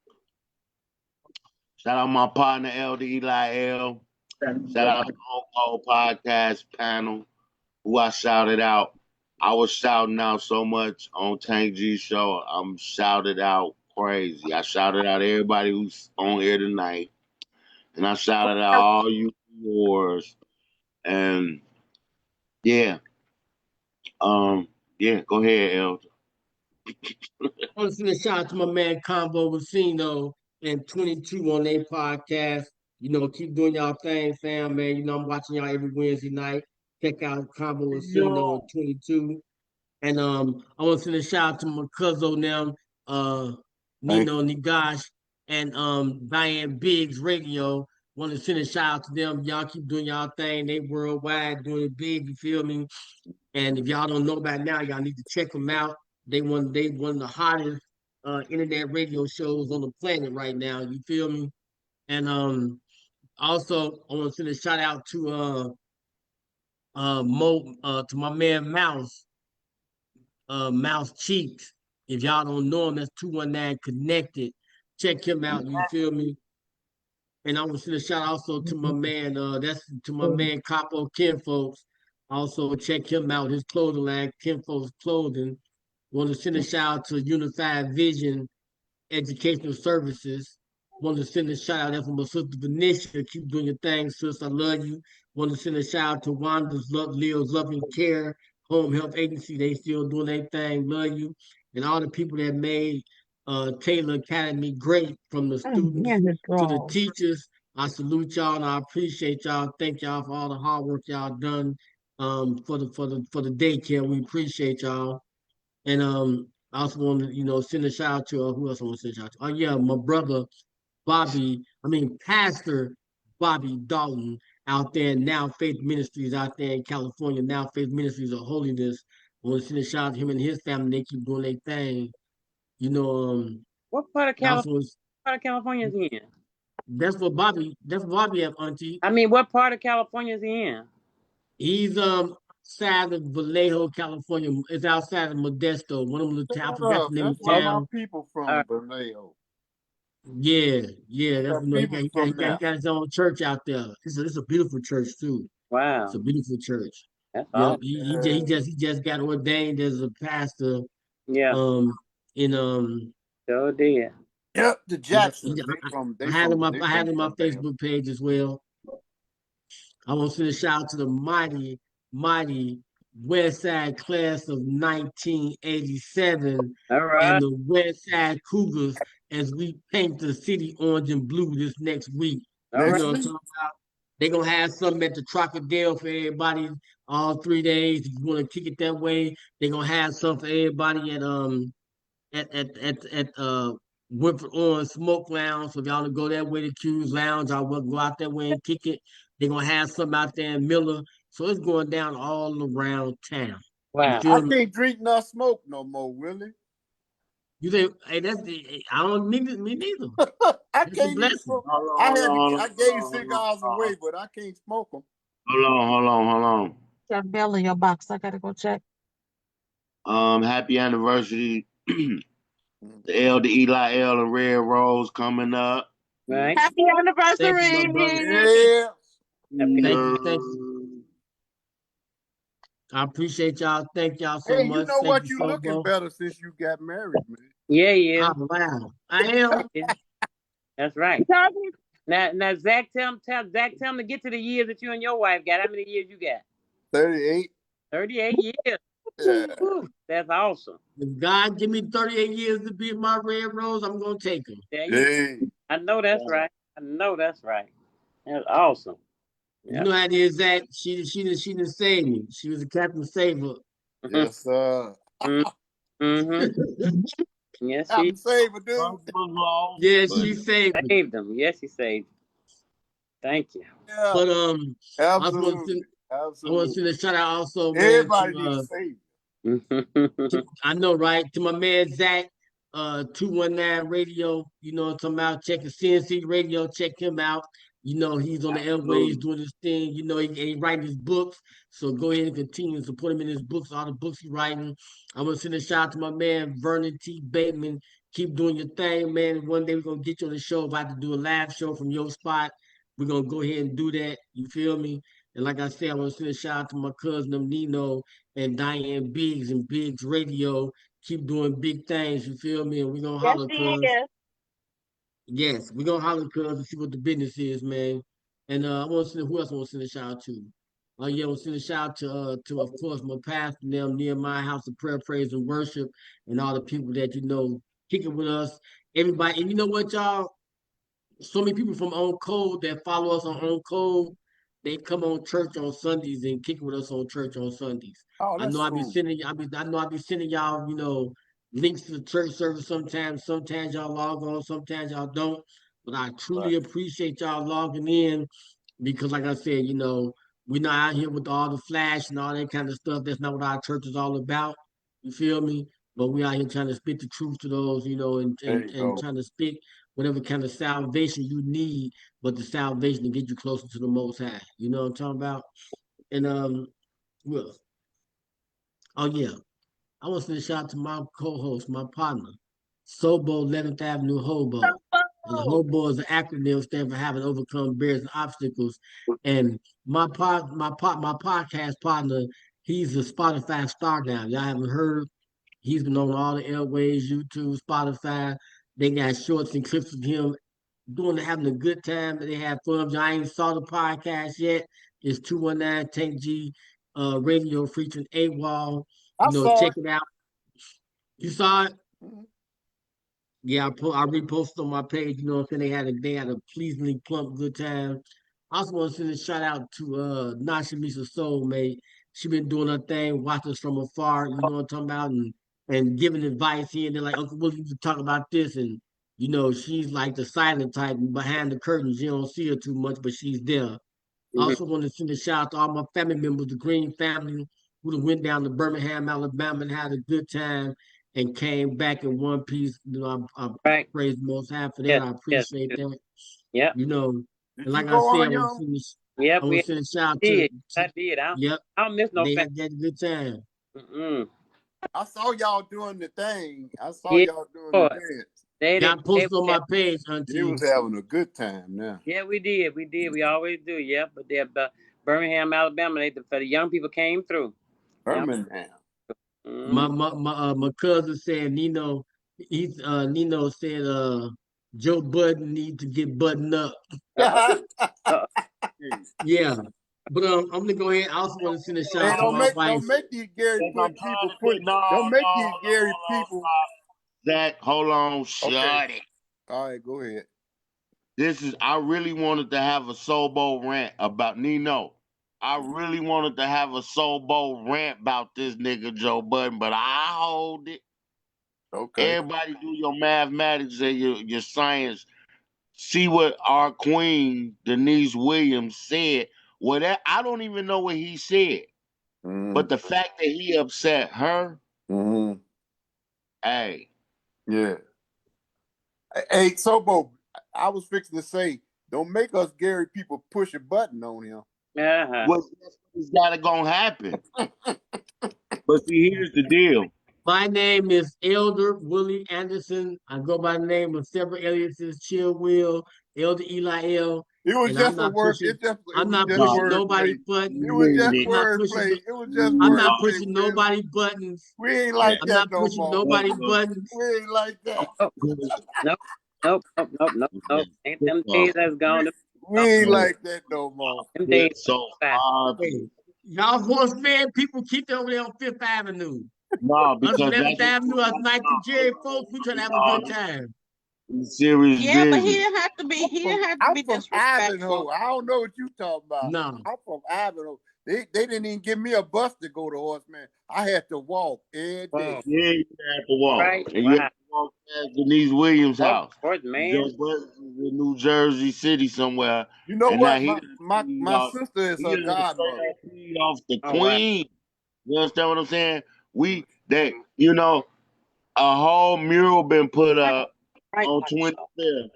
Shout out my partner Elder Eli L. Shout out the On Call podcast panel who I shouted out. I was shouting out so much on Tank G show. I'm shouted out crazy. I shouted out everybody who's on here tonight. And I shouted out all you wars. And yeah. Yeah, go ahead, Elder. I want to send a shout out to my man Combo Vicino and 22 on their podcast. You know, keep doing y'all thing, fam, man. You know, I'm watching y'all every Wednesday night. Check out Combo Vicino and 22. And I want to send a shout out to my cousin them, Thank Nino Nigash and Diane Biggs Radio. Want to send a shout out to them. Y'all keep doing y'all thing. They worldwide doing it big. You feel me? And if y'all don't know about now, y'all need to check them out. They one of the hottest internet radio shows on the planet right now. You feel me? And also I want to send a shout out to Mo to my man Mouse. Mouse Cheeks. If y'all don't know him, that's 219 Connected. Check him out. You feel me? And I want to send a shout also to my man. That's to my man Capo Kinfolks. Also check him out. His clothing line, Kinfolks Clothing. Want to send a shout out to Unified Vision Educational Services. Want to send a shout out from my sister Venetia. Keep doing your thing, sis. I love you. Want to send a shout out to Leo's Loving Care Home Health Agency. They still doing their thing. Love you. And all the people that made Taylor Academy great, from the students to the teachers. I salute y'all and I appreciate y'all. Thank y'all for all the hard work y'all done for the daycare. We appreciate y'all. And I also want to, send a shout out to who else I want to send a shout out to? Oh yeah, my brother Pastor Bobby Dalton out there in Now Faith Ministries out there in California. Now Faith Ministries of Holiness. I want to send a shout out to him and his family. They keep doing their thing. What part of California? Part of California is he in? That's what Bobby have, Auntie. I mean, what part of California is he in? He's south of Vallejo, California. It's outside of Modesto. One of them little towns. I forgot the name of That's where my town. people from Vallejo. Yeah. That's he got his own church out there. It's a beautiful church too. Wow. It's a beautiful church. That's Yeah, awesome. he just got ordained as a pastor. Yeah. So did. Yep, the Jacksons. I had him on my Facebook page as well. I want to send a shout out to the mighty West Side class of 1987. All right. And the West Side Cougars as we paint the city orange and blue this next week. All you right. know what I'm talking about? They're gonna have something at the Trocadero for everybody all 3 days. If you want to kick it that way, they're gonna have something for everybody at Woodford Orange Smoke Lounge. So if y'all to go that way to Q's Lounge, I will go out that way and kick it. They're gonna have something out there in Miller. So it's going down all around town. Wow. I can't drink nor smoke no more, Willie. You say, hey, I don't need it, me neither. I can't even smoke. I gave cigars away, but I can't smoke them. Hold on. That bell in your box. I gotta go check. Happy anniversary. The Elder Eli L and Red Rose coming up. Right. Happy anniversary. Yeah. Thank you. I appreciate y'all. Thank y'all so much. You know what? You looking better since you got married, man. Yeah. Oh, wow. I am. That's right. Now, Zach, tell him to get to the years that you and your wife got. How many years you got? 38. 38 years. Yeah. Woo, that's awesome. If God give me 38 years to be my Red Rose, I'm gonna take him. I know that's right. That's awesome. You know how it is, Zach. She didn't save me. She was a Captain Saver. Yes, sir. Yes, Captain Saver, dude. Yeah, she saved them. Yes, she saved them. Thank you. Yeah. But absolutely. I want to send a shout out also, man. Everybody needs saved. I know, right? To my man Zach, 219 Radio. You know what I'm talking about? Check the CNC Radio. Check him out. You know, he's on the airways doing his thing. You know, he writing his books. So go ahead and continue to support him in his books, all the books he's writing. I'm going to send a shout out to my man, Vernon T. Bateman. Keep doing your thing, man. One day we're going to get you on the show. About to do a live show from your spot. We're going to go ahead and do that. You feel me? And like I said, I want to send a shout out to my cousin, Nino, and Diane Biggs and Biggs Radio. Keep doing big things. You feel me? And we're going to holler, cuz. Yes, we're gonna holler, cuz, and see what the business is, man. And I want to send who else I want to send a shout out to? I want to send a shout out to of course my pastor, Nehemiah House of Prayer, Praise, and Worship, and all the people that kick it with us. Everybody, and you know what, y'all? So many people from On Code that follow us on Code, they come on church on Sundays and kick it with us on church on Sundays. Oh, I know cool. I be sending y'all, links to the church service sometimes. Sometimes y'all log on, sometimes y'all don't. But I truly appreciate y'all logging in because, like I said, we're not out here with all the flash and all that kind of stuff. That's not what our church is all about. You feel me? But we out here trying to spit the truth to those, and trying to spit whatever kind of salvation you need, but the salvation to get you closer to the Most High. You know what I'm talking about? And well, oh yeah. I want to send a shout out to my co-host, my partner, Sobo 11th Avenue Hobo. And the Hobo is an acronym standing for having overcome barriers and obstacles. And my podcast partner, he's a Spotify star now. Y'all haven't heard? He's been on all the airways, YouTube, Spotify. They got shorts and clips of him having a good time. They have fun. I ain't saw the podcast yet. It's 219 Tank G radio featuring AWOL. I saw Check it. it out. You saw it? Mhm. Yeah, I reposted on my page. You know what I'm saying? They had a pleasingly plump good time. I also want to send a shout out to Nasha Misa Soulmate. She been doing her thing, watching us from afar, you know what I'm talking about, and giving advice here and then like Uncle Willie, you talk about this, and she's like the silent type behind the curtains. You don't see her too much, but she's there. I Mhm. also want to send a shout out to all my family members, the Green family, who done went down to Birmingham, Alabama, and had a good time and came back in one piece. I Right. praise the Most High for that. Yes. I Yes. appreciate that. Yep. Did And you like I go said, on, young? Yep. I want to send a shout out did. to I did. yep, I don't miss no they family. had a good time. Mm-mm. I saw y'all doing the thing. I saw Yeah, y'all doing boy. the dance. Y'all posted on my page, They Auntie. was having a good time now. Yeah, we did. We did. We always do. Yeah, but they're Birmingham, Alabama. For the young people came through. Yep. Birmingham. My cousin said Nino said Joe Budden need to get buttoned up. Yeah. But I'm gonna go ahead. I also want to send a shout Hey, out to my wife. don't make these Gary I'm people trying to put. get no, Don't make no, these hold on, Gary hold on, people. Zach, hold on, shut Okay. it. All right, go ahead. I really wanted to have a Sobo rant about Nino. I really wanted to have a Sobo rant about this nigga Joe Budden, but I hold it. Okay. Everybody do your mathematics and your science. See what our queen, Denise Williams, said. I don't even know what he said. But the fact that he upset her, hey. Yeah. Hey, Sobo, I was fixing to say, don't make us Gary people push a button on him. Uh-huh. What's gotta gonna happen? But see, here's the deal. My name is Elder Willie Anderson. I go by the name of several aliases: Chill Will, Elder Eli L. It was And just a word. I'm not just pushing word nobody play. buttons. It was just I'm not word pushing. play. It was just I'm word not play. pushing nobody buttons. We ain't like I'm that not no pushing more. nobody buttons. We ain't like that. Nope. Ain't them days that's gone. We ain't like that no more. Them days. So Hey, y'all horseman people keep it over there on Fifth Avenue. no, Us because 11th Avenue, us 19th Jerry folks, we trying to have a good time. Serious Yeah, but he business. didn't have to be. He didn't have to I'm be from Ivanhoe. disrespectful. I don't know what you talking about. No. I'm from Ivanhoe. They didn't even give me a bus to go to Horseman. I had to walk every day. Yeah, you had to walk. Right. And you had to walk past Denise Williams' house. Of course, man. Joe Budden is in New Jersey City somewhere. You know and what? Now My sister is her godmother. He off the Oh, wow. queen. You understand what I'm saying? A whole mural been put up Right. on 25th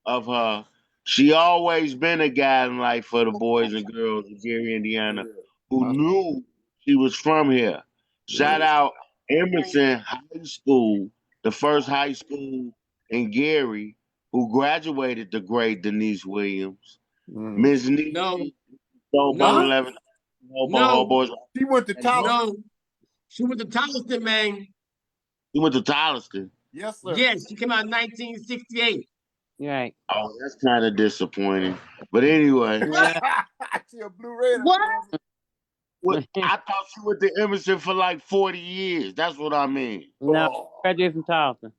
of her. She always been a guiding light for the boys and girls of Gary, Indiana, who knew she was from here. Shout out Emerson High School, the first high school in Gary, who graduated the great Denise Williams. Miss No. Niecy, Sobo 11, Hobo. She went to Tyler. No. She went to Tolliston, man. She went to Tolliston. Yes, sir. Yes, she came out in 1968. Right. Oh, that's kind of disappointing. But anyway. She a Blue Raider. What? I thought she went to Emerson for like 40 years. That's what I mean. No, graduated from Charleston.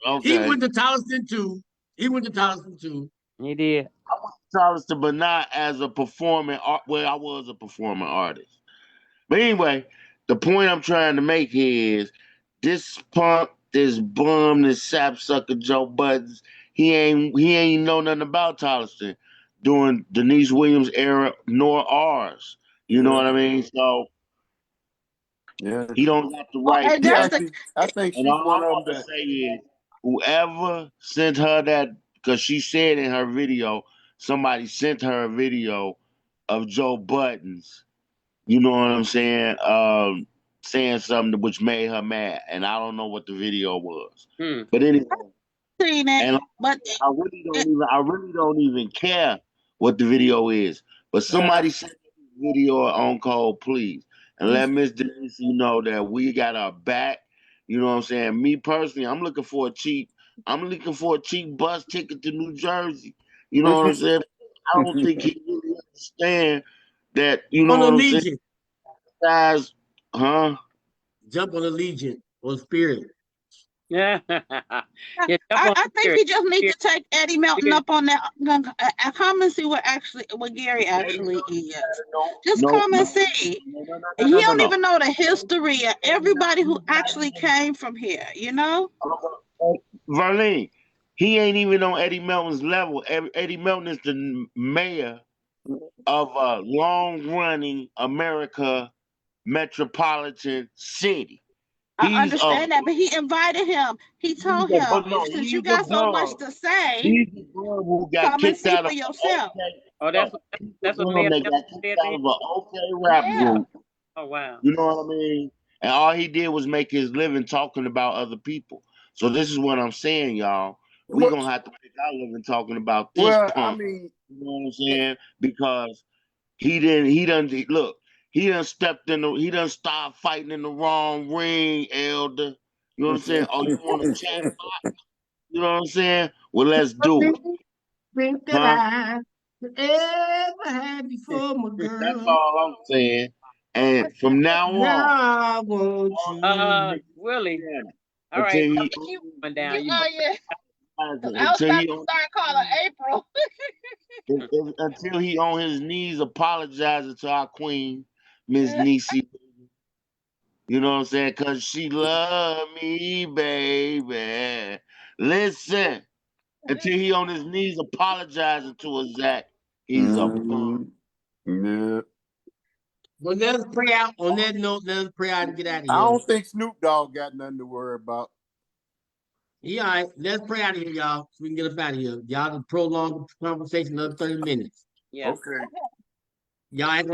Okay. He went to Tolliston too. He did. I went to Charleston, but not as a performing art. Well, I was a performing artist. But anyway, the point I'm trying to make here is this punk, this bum, this sapsucker Joe Buttons, he ain't know nothing about Charleston during Denise Williams' era, nor ours. You know what I mean? So he don't have the right. And that's I think she's And all one I of want them. to say is, whoever sent her that, because she said in her video, somebody sent her a video of Joe Buttons. You know what I'm saying? saying something which made her mad, and I don't know what the video was. Hmm. But anyway, Seen it, and but I really don't even care what the video is. But somebody send the video on code, please, and let Miss Denise know that we got our back. You know what I'm saying? Me personally, I'm looking for a cheap bus ticket to New Jersey. You know what I'm saying? I don't think he really understand that. You know On what I'm saying? Allegiant. Guys, huh? Jump on Allegiant or Spirit. Yeah. Yeah. Jump I on think Spirit. he just needs to take Eddie Melton Spirit. up on that. Come and see what Gary actually is. Just No, come and no, see. no. And you don't even know the history of everybody who actually came from here, you know? Verlene, he ain't even on Eddie Melton's level. Eddie Melton is the mayor of a long-running America metropolitan city. I He's a understand that, but he invited him. He told him, since you got so much to say, he's the bum who got come and kicked see out for of yourself. Oh, that's what the Mayor bum that Melton got kicked said out to of him. an OK rap Yeah. group. Oh, wow. You know what I mean? And all he did was make his living talking about other people. So this is what I'm saying, y'all. We Well, gonna have to make our living talking about this well, I punk. mean, You know what I'm saying? Because he done started fighting in the wrong ring, elder. You know what I'm saying? Oh, you want to chat? You know what I'm saying? Well, let's do it. Think that Huh? I ever had before, my That's girl. all I'm saying. And from now on, Now I want you. Willie. All until right. he Going down. You You know, yeah. I was until about he to start calling April. until he on his knees apologizing to our queen, Miss Niecy. You know what I'm saying? Cause she love me, baby. Listen, until he on his knees apologizing to us, Zach, he's a punk. yeah. Well, let us pray out. On that note, let us pray out and get out of I here. don't think Snoop Dogg got nothing to worry about. Yeah, all right. Let's pray out of here, y'all, so we can get up out of here. Y'all can prolong the conversation another 30 minutes. Yeah. Okay. Y'all act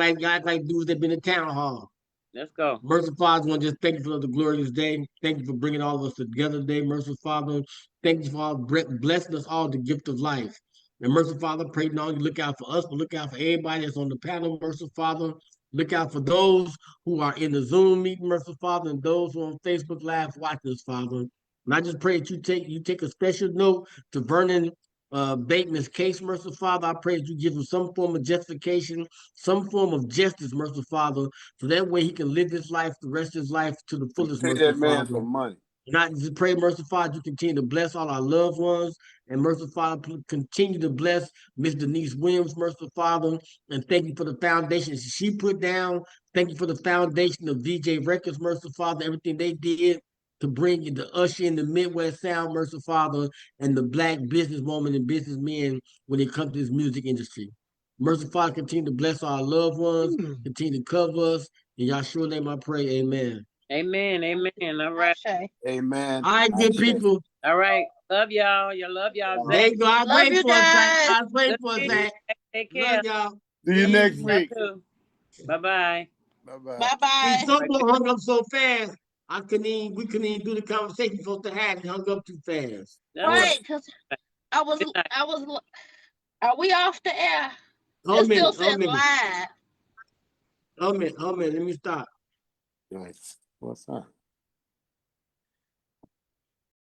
like dudes that been in town hall. Let's go. Merciful Father, I want to just thank you for the glorious day. Thank you for bringing all of us together today, Merciful Father. Thank you for all blessing us all the gift of life. And Merciful Father, pray not only look out for us, but look out for everybody that's on the panel, Merciful Father. Look out for those who are in the Zoom meeting, Merciful Father, and those who are on Facebook Live watching us, Father. And I just pray that you take a special note to Vernon Bateman's case, Merciful Father. I pray that you give him some form of justification, some form of justice, Merciful Father, so that way he can live his life, the rest of his life to the fullest, Pay Merciful that man Father. some money. And I just pray, Merciful Father, you continue to bless all our loved ones. And Merciful Father, continue to bless Miss Denise Williams, Merciful Father. And thank you for the foundation she put down. Thank you for the foundation of VJ Records, Merciful Father, everything they did to bring you, to usher in the Midwest sound, Merciful Father, and the Black businesswoman and businessmen when it comes to this music industry. Merciful Father, continue to bless our loved ones, continue to cover us. In Yahshua's name I pray, amen. Amen. Amen. All right. Amen. All right, good people. All right. Love y'all. You love y'all. There Zach. you go. I was Love waiting you for it, Zach. guys. I was waiting Good for to it, see Zach. you. Take care. Love y'all. See you next Y'all week. too. Bye-bye. Bye-bye. Bye See, bye. Sobo hung up so fast. We couldn't even do the conversation we're supposed to have. He hung up too fast. That's Right, because Good night. are we off the air? Hold a It still minute. Hold a says minute. live. Hold a minute. Let me stop. Nice. What's up?